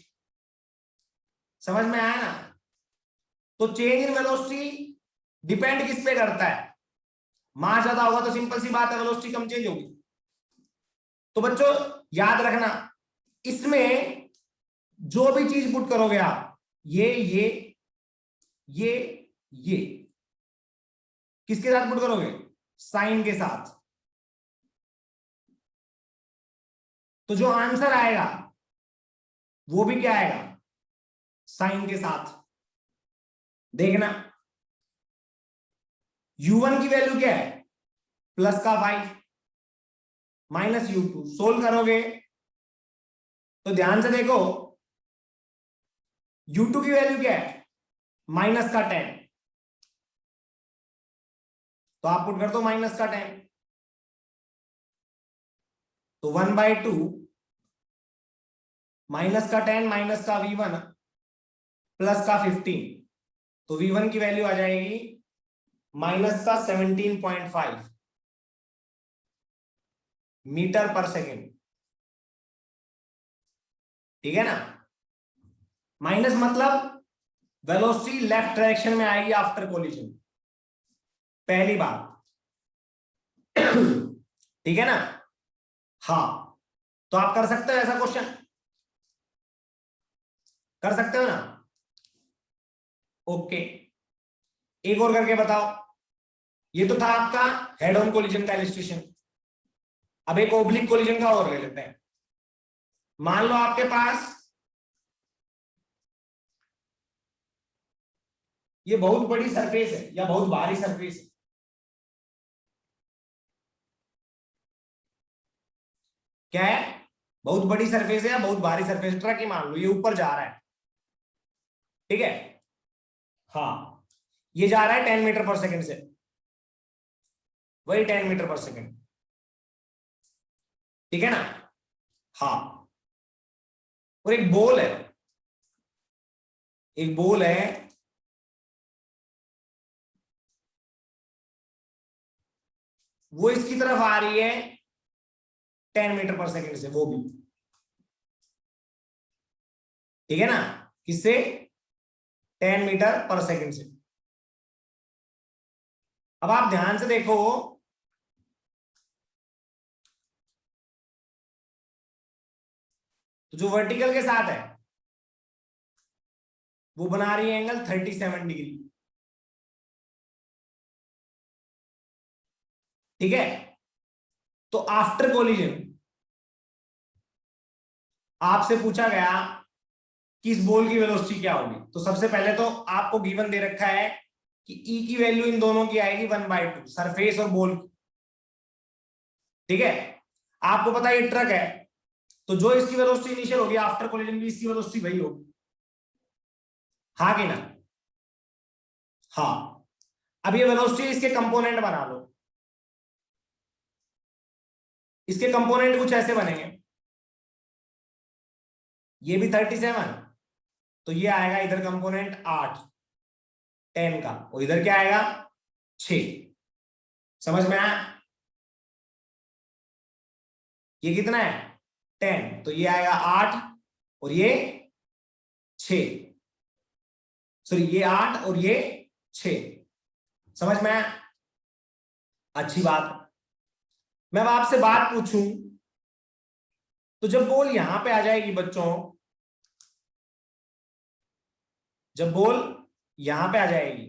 समझ में आया ना। तो चेंज इन वेलोसिटी डिपेंड किस पे करता है, मास ज्यादा होगा तो सिंपल सी बात है वेलोसिटी कम चेंज होगी। तो बच्चों याद रखना, इसमें जो भी चीज पुट करोगे आप, ये किसके साथ पुट करोगे, साइन के साथ। तो जो आंसर आएगा वो भी क्या आएगा, साइन के साथ। देखना U1 की वैल्यू क्या है, +5 माइनस U2, सोल्व करोगे तो ध्यान से देखो, U2 की वैल्यू क्या है, -10, तो आप पुट कर दो माइनस का 10, तो 1/2 माइनस का 10 माइनस का V1 प्लस का 15, तो V1 की वैल्यू आ जाएगी माइनस का 17.5 मीटर पर सेकेंड। ठीक है ना, माइनस मतलब वेलोसिटी लेफ्ट डायरेक्शन में आएगी आफ्टर कोलिजन, पहली बात। ठीक है ना, हाँ, तो आप कर सकते हो ऐसा क्वेश्चन, कर सकते हो ना। ओके, एक और करके बताओ। ये तो था आपका हेड ऑन कोलिजन का इलस्ट्रेशन। अब एक ओब्लिक कोलिजन का और ले लेते हैं। मान लो आपके पास ये बहुत बड़ी सरफेस है या बहुत भारी सरफेस है, क्या है, बहुत बड़ी सरफेस है या बहुत भारी सरफेस, ट्रक ही मान लो, ये ऊपर जा रहा है। ठीक है, हाँ, ये जा रहा है 10 मीटर पर सेकंड से, वही 10 मीटर पर सेकंड। ठीक है ना, हाँ, और एक बॉल है, एक बॉल है, वो इसकी तरफ आ रही है 10 मीटर पर सेकंड से, वो भी। ठीक है ना, किससे, 10 मीटर पर सेकंड से। अब आप ध्यान से देखो, तो जो वर्टिकल के साथ है वो बना रही है एंगल 37 डिग्री। ठीक है, तो आफ्टर कोलिजन आपसे पूछा गया कि इस बॉल की वेलोसिटी क्या होगी, तो सबसे पहले तो आपको गिवन दे रखा है कि ई की वैल्यू इन दोनों की आएगी 1/2, सरफेस और बॉल। ठीक है, आपको पता है ये ट्रक है, तो जो इसकी वेलोसिटी इनिशियल होगी आफ्टर कोलिजन भी इसकी वेलोसिटी वही होगी, हाँ कि ना, हाँ। अब ये वेलोसिटी इसके कंपोनेंट बना लो, इसके कंपोनेंट कुछ ऐसे बनेंगे, ये भी 37, तो ये आएगा इधर कंपोनेंट 8 10 का, और इधर क्या आएगा 6। समझ में आया, ये कितना है 10, तो ये आएगा 8 और ये 6, सॉरी ये 8 और ये 6। समझ में आया, अच्छी बात। मैं अब आपसे बात पूछूं, तो जब बॉल यहां पे आ जाएगी बच्चों, जब बॉल यहां पे आ जाएगी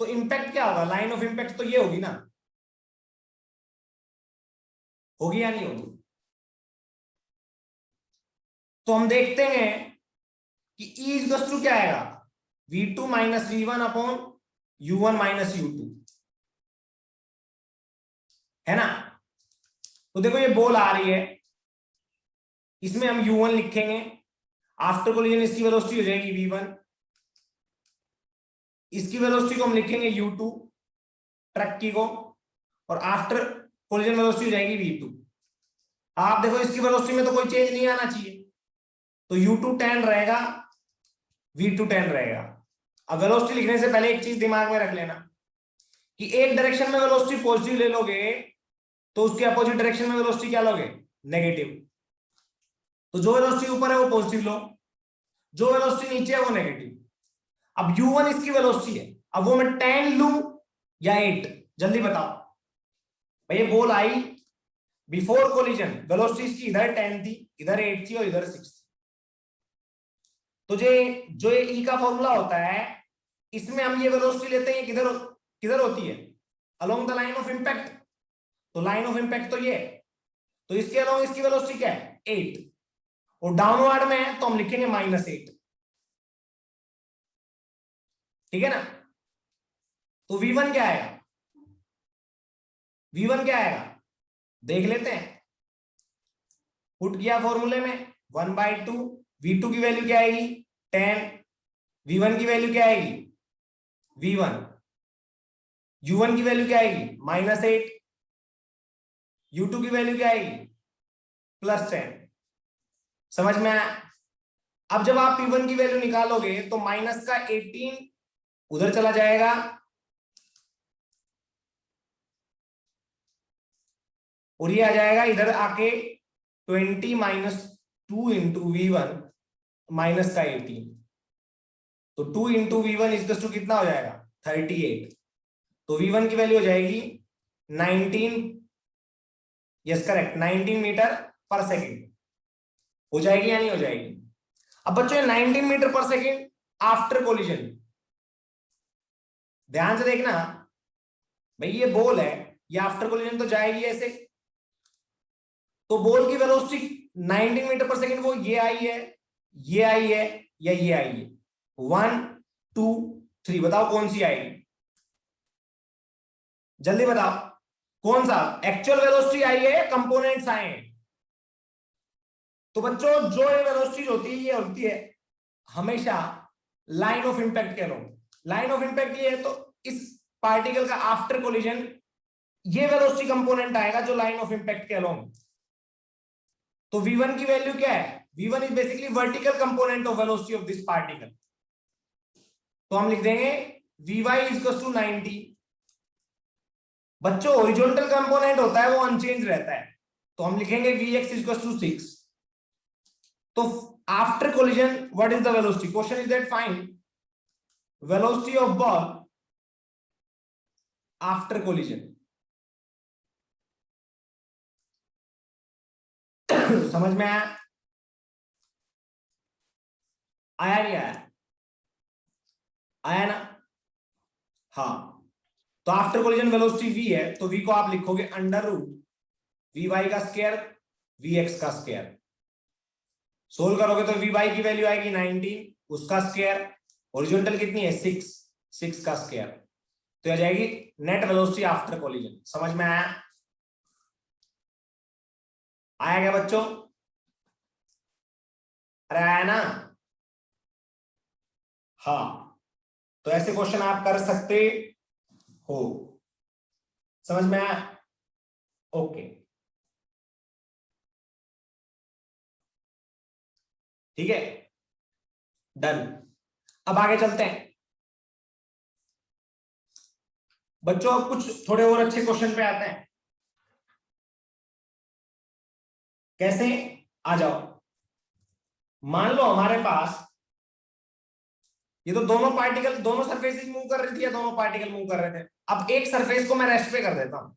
तो इंपैक्ट क्या होगा, लाइन ऑफ इंपैक्ट तो ये होगी ना, होगी या नहीं होगी। तो हम देखते हैं कि E इक्वल्स टू क्या आएगा, V2 minus V1 upon U1 minus U2, है ना। तो देखो ये बॉल आ रही है, इसमें हम U1 लिखेंगे, आफ्टर कोलिजन इसकी वेलोसिटी हो जाएगी V1, इसकी वेलोसिटी को हम लिखेंगे U2 ट्रक की को, और आफ्टर कोलिजन वेलोसिटी हो जाएगी V2। आप देखो इसकी वेलोसिटी में तो कोई चेंज नहीं आना चाहिए, तो U2 10 रहेगा, V2 10 रहेगा। अब वेलोसिटी लिखने से पहले एक चीज दिमाग में रख लेना कि एक डायरेक्शन में वेलोसिटी पॉजिटिव ले लोगे तो उसके अपोजिट डायरेक्शन में वेलोसिटी क्या लोगे, नेगेटिव। तो जो वेलोसिटी ऊपर है वो पॉजिटिव लो, जो वेलोसिटी नीचे है वो नेगेटिव। अब U1 इसकी वेलोसिटी है, अब वो मैं 10 लूं या 8, जल्दी बताओ भाई। Ball I before collision, velocity इसकी इधर 10 थी, इधर 8 थी और इधर 6 थी। तो जो ये E का फॉर्मूला होता है, इसमें हम ये वेलोसिटी लेते हैं, किधर किधर होती है, along the line of impact. तो लाइन ऑफ इंपैक्ट तो ये, तो इसके अलोंग इसकी वेलोसिटी क्या है 8, और डाउनवर्ड में है तो हम लिखेंगे -8। ठीक है ना, तो V1 क्या आएगा, V1 क्या आएगा देख लेते हैं। पुट किया फॉर्मूले में 1/2, V2 की वैल्यू क्या आएगी 10, V1 की वैल्यू क्या आएगी V1, u1 की वैल्यू क्या आएगी -8, u2 की वैल्यू क्या आएगी +10। समझ में आया? अब जब आप p1 की वैल्यू निकालोगे तो माइनस का 18 उधर चला जाएगा और ये आ जाएगा इधर आके 20 - 2 × v1 माइनस का 18, तो 2 × v1 इक्वल्स टू कितना हो जाएगा 38। तो v1 की वैल्यू हो जाएगी 19, यस करेक्ट, 19 मीटर पर सेकेंड। हो जाएगी या नहीं हो जाएगी? अब बच्चों 19 मीटर पर सेकेंड आफ्टर कोलिजन, ध्यान से देखना भाई, ये बॉल है, ये आफ्टर कोलिजन तो जाएगी ऐसे, तो बॉल की वेलोसिटी 19 मीटर पर सेकेंड वो ये आई है, ये आई है या ये आई है? 1 2 3 बताओ कौन सी आएगी? जल्दी बताओ कौन सा? एक्चुअल वेलोसिटी आई है या कंपोनेंट्स आए हैं? तो बच्चों जो ये वेलोसिटी होती है ये होती है हमेशा लाइन ऑफ इंपैक्ट के अलोंग। लाइन ऑफ इंपैक्ट ये है तो इस पार्टिकल का आफ्टर कोलिजन ये वेलोसिटी कंपोनेंट आएगा जो लाइन ऑफ इंपैक्ट के अलोंग। तो v1 की वैल्यू क्या है? v1 is basically vertical component of velocity of this particle, तो हम लिख देंगे vy = 90। बच्चों हॉरिजॉन्टल कंपोनेंट होता है वो अनचेंज रहता है, तो हम लिखेंगे vx = 6। तो after collision what is the velocity? Question is that find velocity of ball after collision. समझ में आया? आया नहीं आया? आया ना? हाँ, तो आफ्टर कोलिजन वेलोसिटी v है, तो v को आप लिखोगे √vy का स्क्वायर vx का स्क्वायर। सोल्व करोगे तो vy की वैल्यू आएगी 19, उसका स्क्वायर, हॉरिजॉन्टल कितनी है 6 का स्क्वायर, तो आ जाएगी नेट वेलोसिटी आफ्टर कोलिजन। समझ में आया? आया क्या बच्चों? अरे आया ना? हाँ, तो ऐसे क्वेश्चन आप कर सकते हो। समझ में आया? ओके, ठीक है, डन। अब आगे चलते हैं बच्चों, अब कुछ थोड़े और अच्छे क्वेश्चन पे आते हैं। कैसे? आ जाओ। मान लो हमारे पास ये तो दोनों पार्टिकल, दोनों सरफेसेस मूव कर रही थी या दोनों पार्टिकल मूव कर रहे थे। अब एक सरफेस को मैं रेस्ट पे कर देता हूं।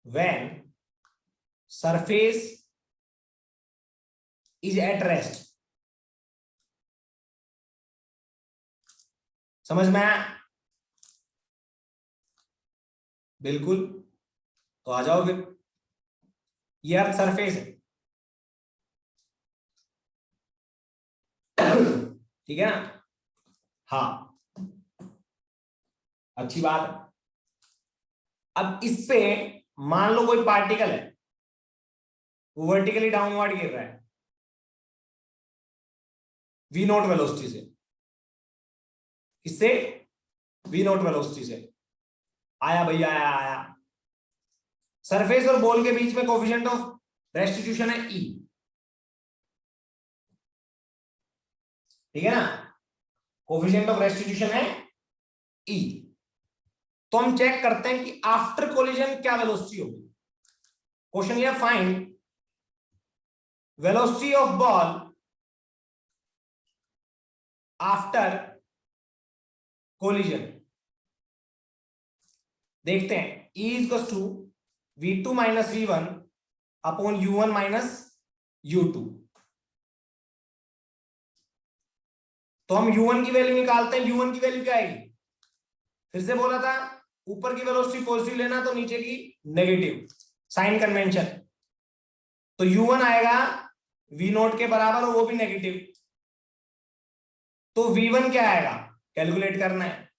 when surface is at rest, समझ में आया? बिल्कुल, तो आ जाओ फिर। ये अर्थ सरफेस है, ठीक है ना? हाँ, अच्छी बात है। अब इस पे मान लो कोई पार्टिकल है, वो वर्टिकली डाउनवर्ड गिर रहा है v0 वेलोसिटी से। किससे? v0 वेलोसिटी से। आया भैया, आया आया। सरफेस और बॉल के बीच में कोफिशिएंट ऑफ रेस्टिट्यूशन है E, ठीक है ना? कोफिशिएंट ऑफ रेस्टिट्यूशन है E। तो हम चेक करते हैं कि आफ्टर कोलिजन क्या वेलोसिटी होगी। क्वेश्चन ये find velocity of ball after collision. देखते हैं, E = v2 - v1 upon u1 - u2। तो हम u1 की वैल्यू निकालते हैं। u1 की वैल्यू क्या आएगी? फिर से बोला था ऊपर की वेलोसिटी पॉजिटिव लेना तो नीचे की नेगेटिव, साइन कन्वेंशन। तो u1 आएगा v0 के बराबर और वो भी नेगेटिव। तो v1 क्या आएगा कैलकुलेट करना है।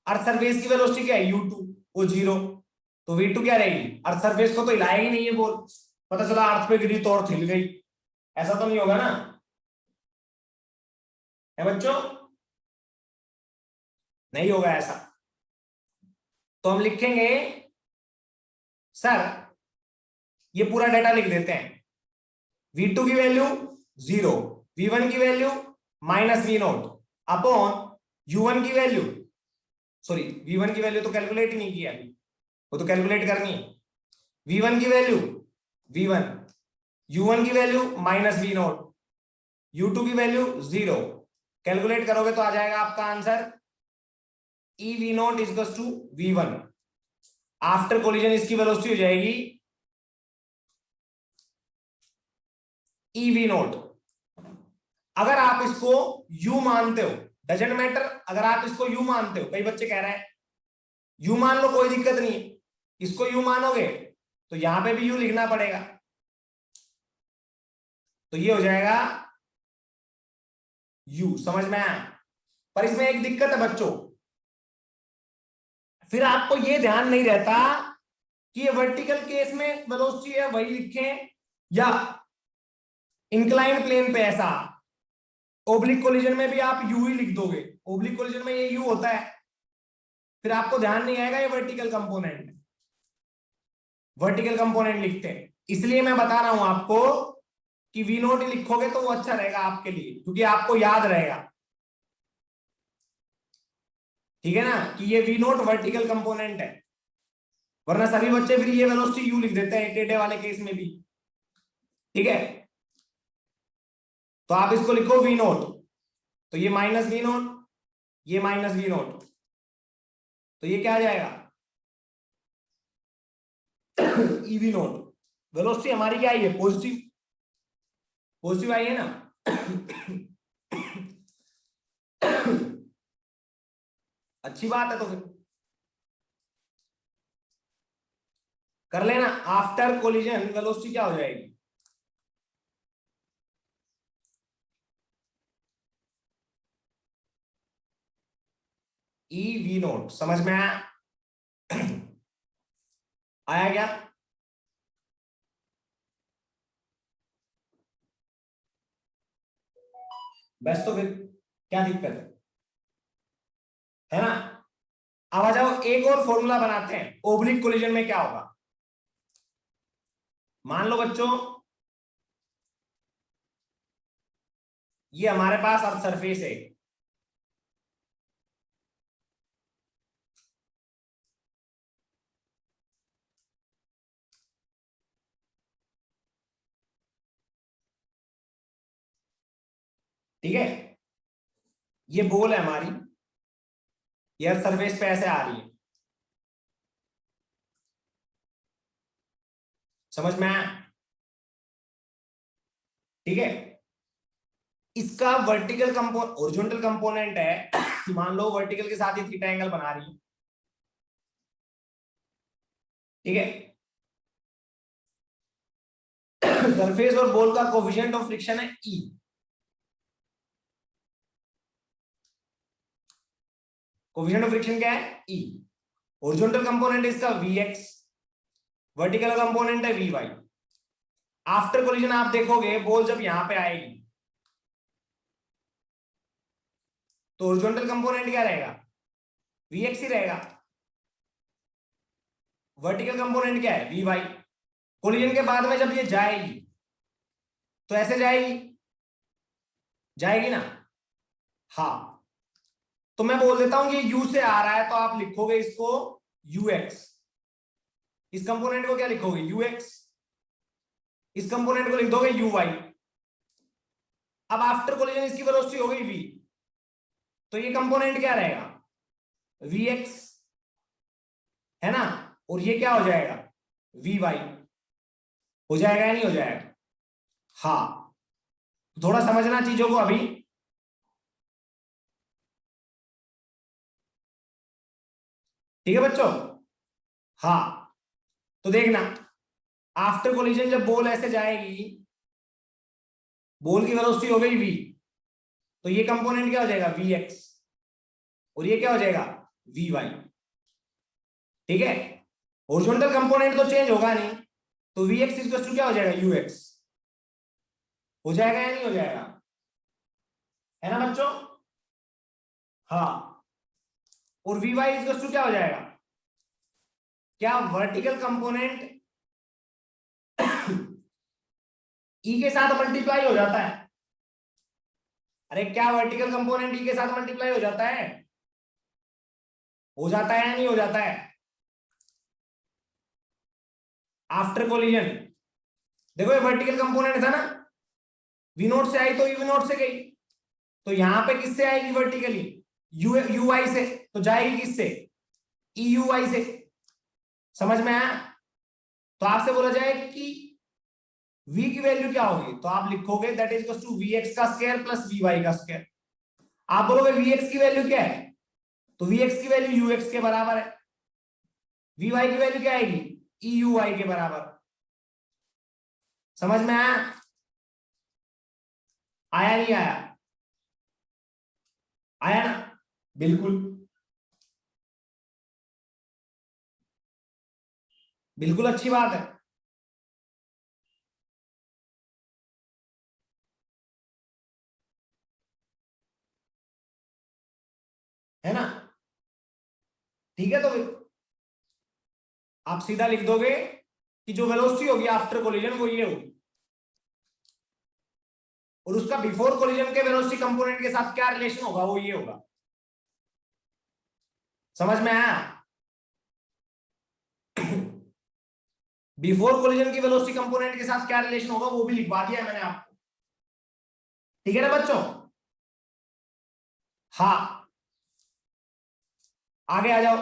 अर्थ सरफेस की वेलोसिटी क्या है u2, वो 0। तो v2 क्या रहेगी? अर्थ सरफेस को तो हिलाएगी नहीं है बॉल, पता चला अर्थ पे गिरी तो और हिल गई, ऐसा तो नहीं होगा ना, है बच्चों? नहीं होगा ऐसा। तो हम लिखेंगे सर, ये पूरा डेटा लिख देते हैं। V2 की वैल्यू 0, V1 की value minus V naught upon U1 की वैल्यू, सॉरी V1 की वैल्यू तो कैलकुलेट ही नहीं किया अभी, वो तो कैलकुलेट करनी है। V1 की वैल्यू V1, U1 की value minus V note, U2 की वैल्यू 0। कैलकुलेट करोगे तो आ जाएगा आपका answer E V naught is to V1। After collision इसकी वेलोसिटी हो जाएगी E V नोट। अगर आप इसको U मानते हो, डजेंट मैटर, अगर आप इसको U मानते हो, कई बच्चे कह रहे हैं U मान लो कोई दिक्कत नहीं है, इसको U मानोगे तो यहां पे भी U लिखना पड़ेगा, तो ये हो जाएगा U। समझ में आया? पर इसमें एक दिक्कत है बच्चों, फिर आपको ये ध्यान नहीं रहता कि ये वर्टिकल केस में वेलोसिटी है वही लिखें या इंक्लाइन प्लेन पे ऐसा, ओब्लिक कोलिजन में भी आप U ही लिख दोगे, ओब्लिक कोलिजन में ये U होता है, फिर आपको ध्यान नहीं आएगा ये वर्टिकल कंपोनेंट, वर्टिकल कंपोनेंट लिखते हैं। इसलिए मैं बता रहा हूं आपको कि V नोट लिखोगे तो वो अच्छा रहेगा आपके लिए, क्योंकि आपको याद रहेगा, ठीक है ना, कि ये V नोट वर्टिकल कंपोनेंट है। वरना सभी बच्चे फिर ये वेलोसिटी U लिख देते हैं टेढ़े वाले केस में भी, ठीक है। तो आप इसको लिखो V नोट, तो ये माइनस V नोट, ये माइनस V नोट, तो ये क्या आ जाएगा EV नोट। वेलोसिटी हमारी क्या आई है, पॉजिटिव, पॉजिटिव आई है ना। अच्छी बात है, तो फिर कर लेना। आफ्टर कोलिजन वेलोसिटी क्या हो जाएगी, EV नोट। समझ में आया? आया क्या? बस तो फिर क्या दिक्कत है ना। अब आ जाओ, एक और फॉर्मूला बनाते हैं ओब्लिक कोलिजन में क्या होगा। मान लो बच्चों ये हमारे पास अर्थ सरफेस है, ठीक है, ये बॉल है हमारी, ये अर्थ सरफेस पे ऐसे आ रही है, समझ में आया? ठीक है, इसका वर्टिकल कंपोनेंट हॉरिजॉन्टल कंपोनेंट है, मान लो वर्टिकल के साथ ही थीटा एंगल बना रही है, ठीक है। सरफेस और बॉल का कोफिशिएंट ऑफ फ्रिक्शन है E, कोफिशिएंट ऑफ फ्रिक्शन क्या है E। हॉरिजॉन्टल कंपोनेंट इसका Vx, वर्टिकल कंपोनेंट है Vy। आफ्टर कोलिजन आप देखोगे बॉल जब यहां पे आएगी तो हॉरिजॉन्टल कंपोनेंट क्या रहेगा, Vx ही रहेगा। वर्टिकल कंपोनेंट क्या है Vy। कोलिजन के बाद में जब ये जाएगी तो ऐसे जाएगी, जाएगी ना, हाँ। तो मैं बोल देता हूं ये U से आ रहा है तो आप लिखोगे इसको Ux, इस कंपोनेंट को क्या लिखोगे Ux, इस कंपोनेंट को लिख दोगे Uy। अब आफ्टर कोलिजन इसकी वेलोसिटी हो गई V, तो ये कंपोनेंट क्या रहेगा Vx, है ना, और ये क्या हो जाएगा Vy। हो जाएगा या नहीं हो जाएगा? हाँ, थोड़ा समझना चीजों को अभी, ठीक है बच्चों। हाँ, तो देखना, आफ्टर कोलिजन जब बॉल ऐसे जाएगी, बॉल की वेलोसिटी हो गई V, तो ये कंपोनेंट क्या हो जाएगा Vx, और ये क्या हो जाएगा Vy, ठीक है। हॉरिजॉन्टल कंपोनेंट तो चेंज होगा नहीं, तो Vx इक्वल टू क्या हो जाएगा Ux। हो जाएगा या नहीं हो जाएगा, है ना बच्चों? हाँ, और वी वाई इज टू क्या हो जाएगा, क्या वर्टिकल कंपोनेंट ई के साथ मल्टीप्लाई हो जाता है? अरे क्या वर्टिकल कंपोनेंट ई के साथ मल्टीप्लाई हो जाता है? हो जाता है या नहीं हो जाता है? आफ्टर कोलिजन देखो, ये वर्टिकल कंपोनेंट था ना, वी नोट से आई तो वी नोट से गई, तो यहां पे किससे आएगी वर्टिकली, यू आई से, तो जाएगी किससे, ई यू आई से। समझ में आया? तो आपसे बोला जाए कि v की वैल्यू क्या होगी, तो आप लिखोगे that is to v x का स्क्वायर प्लस वी वाई का स्क्वायर। आप बोलोगे वी एक्स की वैल्यू क्या है, तो वी एक्स की वैल्यू यू एक्स के बराबर है, वी वाई की वैल्यू क्या आएगी, ई यू वाई के बराबर। समझ में आया? आया नहीं आया? आया ना? बिल्कुल, बिल्कुल अच्छी बात है ना? ठीक है, तो आप सीधा लिख दोगे कि जो वेलोसिटी होगी आफ्टर कोलिजन वो ये होगी, और उसका बिफोर कोलिजन के वेलोसिटी कंपोनेंट के साथ क्या रिलेशन होगा, वो ये होगा। समझ में आया? बिफोर कोलिजन की वेलोसिटी कंपोनेंट के साथ क्या रिलेशन होगा वो भी लिखवा दिया है मैंने आपको। ठीक है ना बच्चों? हाँ, आगे आ जाओ।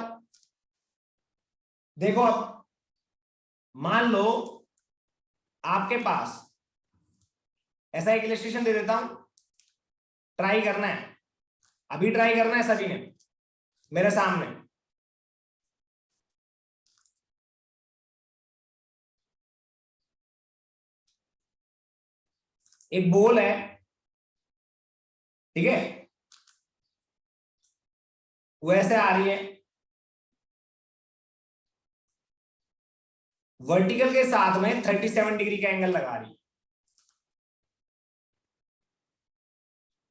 देखो, मान लो आपके पास ऐसा एक इलस्ट्रेशन दे देता हूं, ट्राई करना है, अभी ट्राई करना है सभी ने मेरे सामने। एक बॉल है, ठीक है, वो ऐसे आ रही है, वर्टिकल के साथ में 37 डिग्री का एंगल लगा रही है,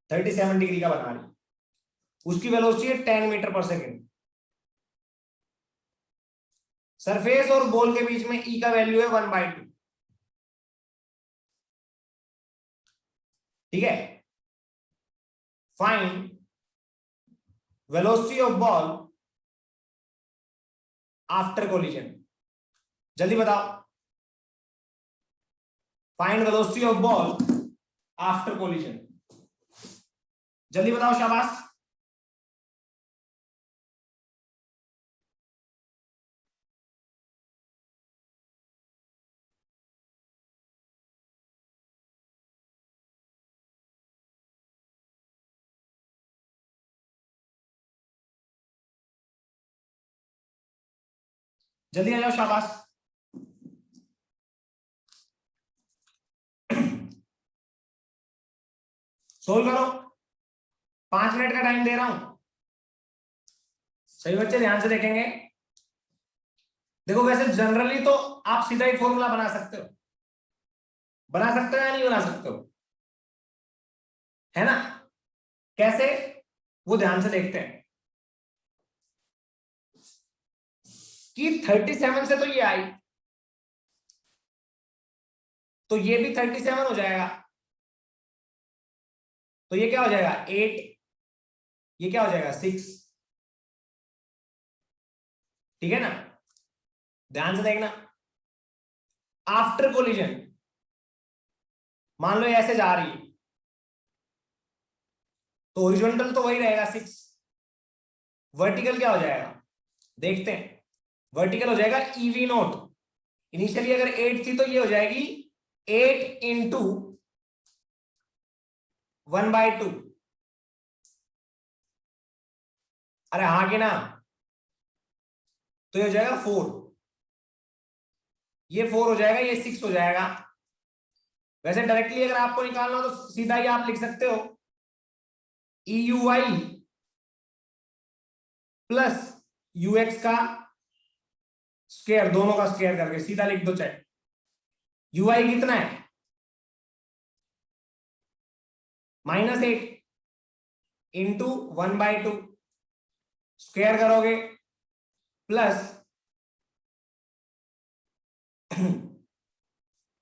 37 डिग्री का बना रही है, उसकी वेलोसिटी है 10 मीटर पर सेकेंड। सरफेस और बॉल के बीच में ई का वैल्यू है 1/2। ठीक है, find velocity of ball after collision. जल्दी बताओ, find velocity of ball after collision, जल्दी बताओ, शाबाश। जल्दी आ जाओ, शाबाश। सोल्व करो, 5 मिनट का टाइम दे रहा हूं। सही बच्चे ध्यान से देखेंगे। देखो, वैसे जनरली तो आप सीधा ही फॉर्मूला बना सकते हो, बना सकते हो या नहीं बना सकते हो, है ना? कैसे, वो ध्यान से देखते हैं कि 37 से तो ये आई, तो ये भी 37 हो जाएगा, तो ये क्या हो जाएगा 8, ये क्या हो जाएगा 6। ठीक है ना? ध्यान से देखना, आफ्टर कोलिजन मान लो ऐसे जा रही है, तो हॉरिजॉन्टल तो वही रहेगा 6, वर्टिकल क्या हो जाएगा देखते हैं, वर्टिकल हो जाएगा ईवी नोट। इनिशियली अगर 8 थी तो ये हो जाएगी 8 इंटू 1/2। अरे हाँ कि ना, तो ये हो जाएगा 4, ये 4 हो जाएगा, ये 6 हो जाएगा। वैसे डायरेक्टली अगर आपको निकालना हो तो सीधा ही आप लिख सकते हो E U I plus you x का स्क्वायर, दोनों का स्क्वायर करके सीधा लिख दो, चाहे यू आई कितना है -8 इंटू 1/2 स्क्वायर करोगे प्लस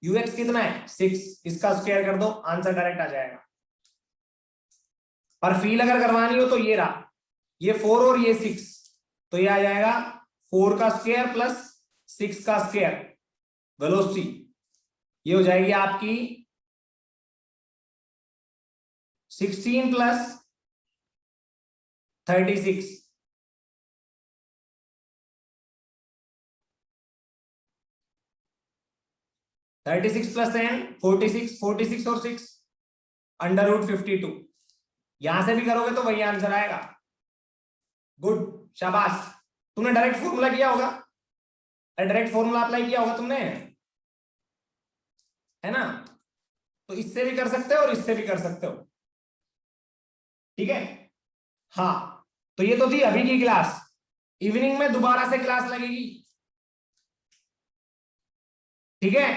ux कितना है 6, इसका स्क्वायर कर दो, आंसर डायरेक्ट आ जाएगा। पर फील अगर करवानी हो तो ये रहा, ये 4 और ये 6, तो ये आ जाएगा 4 का स्क्वायर प्लस 6 का स्क्वायर वेलोसिटी, ये हो जाएगी आपकी 16 प्लस 36, प्लस 10 46, 46 और 6 √52, यहां से भी करोगे तो वही आंसर आएगा। गुड, शाबाश। तुमने डायरेक्ट फॉर्मूला किया होगा, डायरेक्ट फॉर्मूला अप्लाई किया होगा तुमने, है ना? तो इससे भी कर सकते हो और इससे भी कर सकते हो, ठीक है? हाँ, तो ये तो थी अभी की क्लास। इवनिंग में दोबारा से क्लास लगेगी, ठीक है?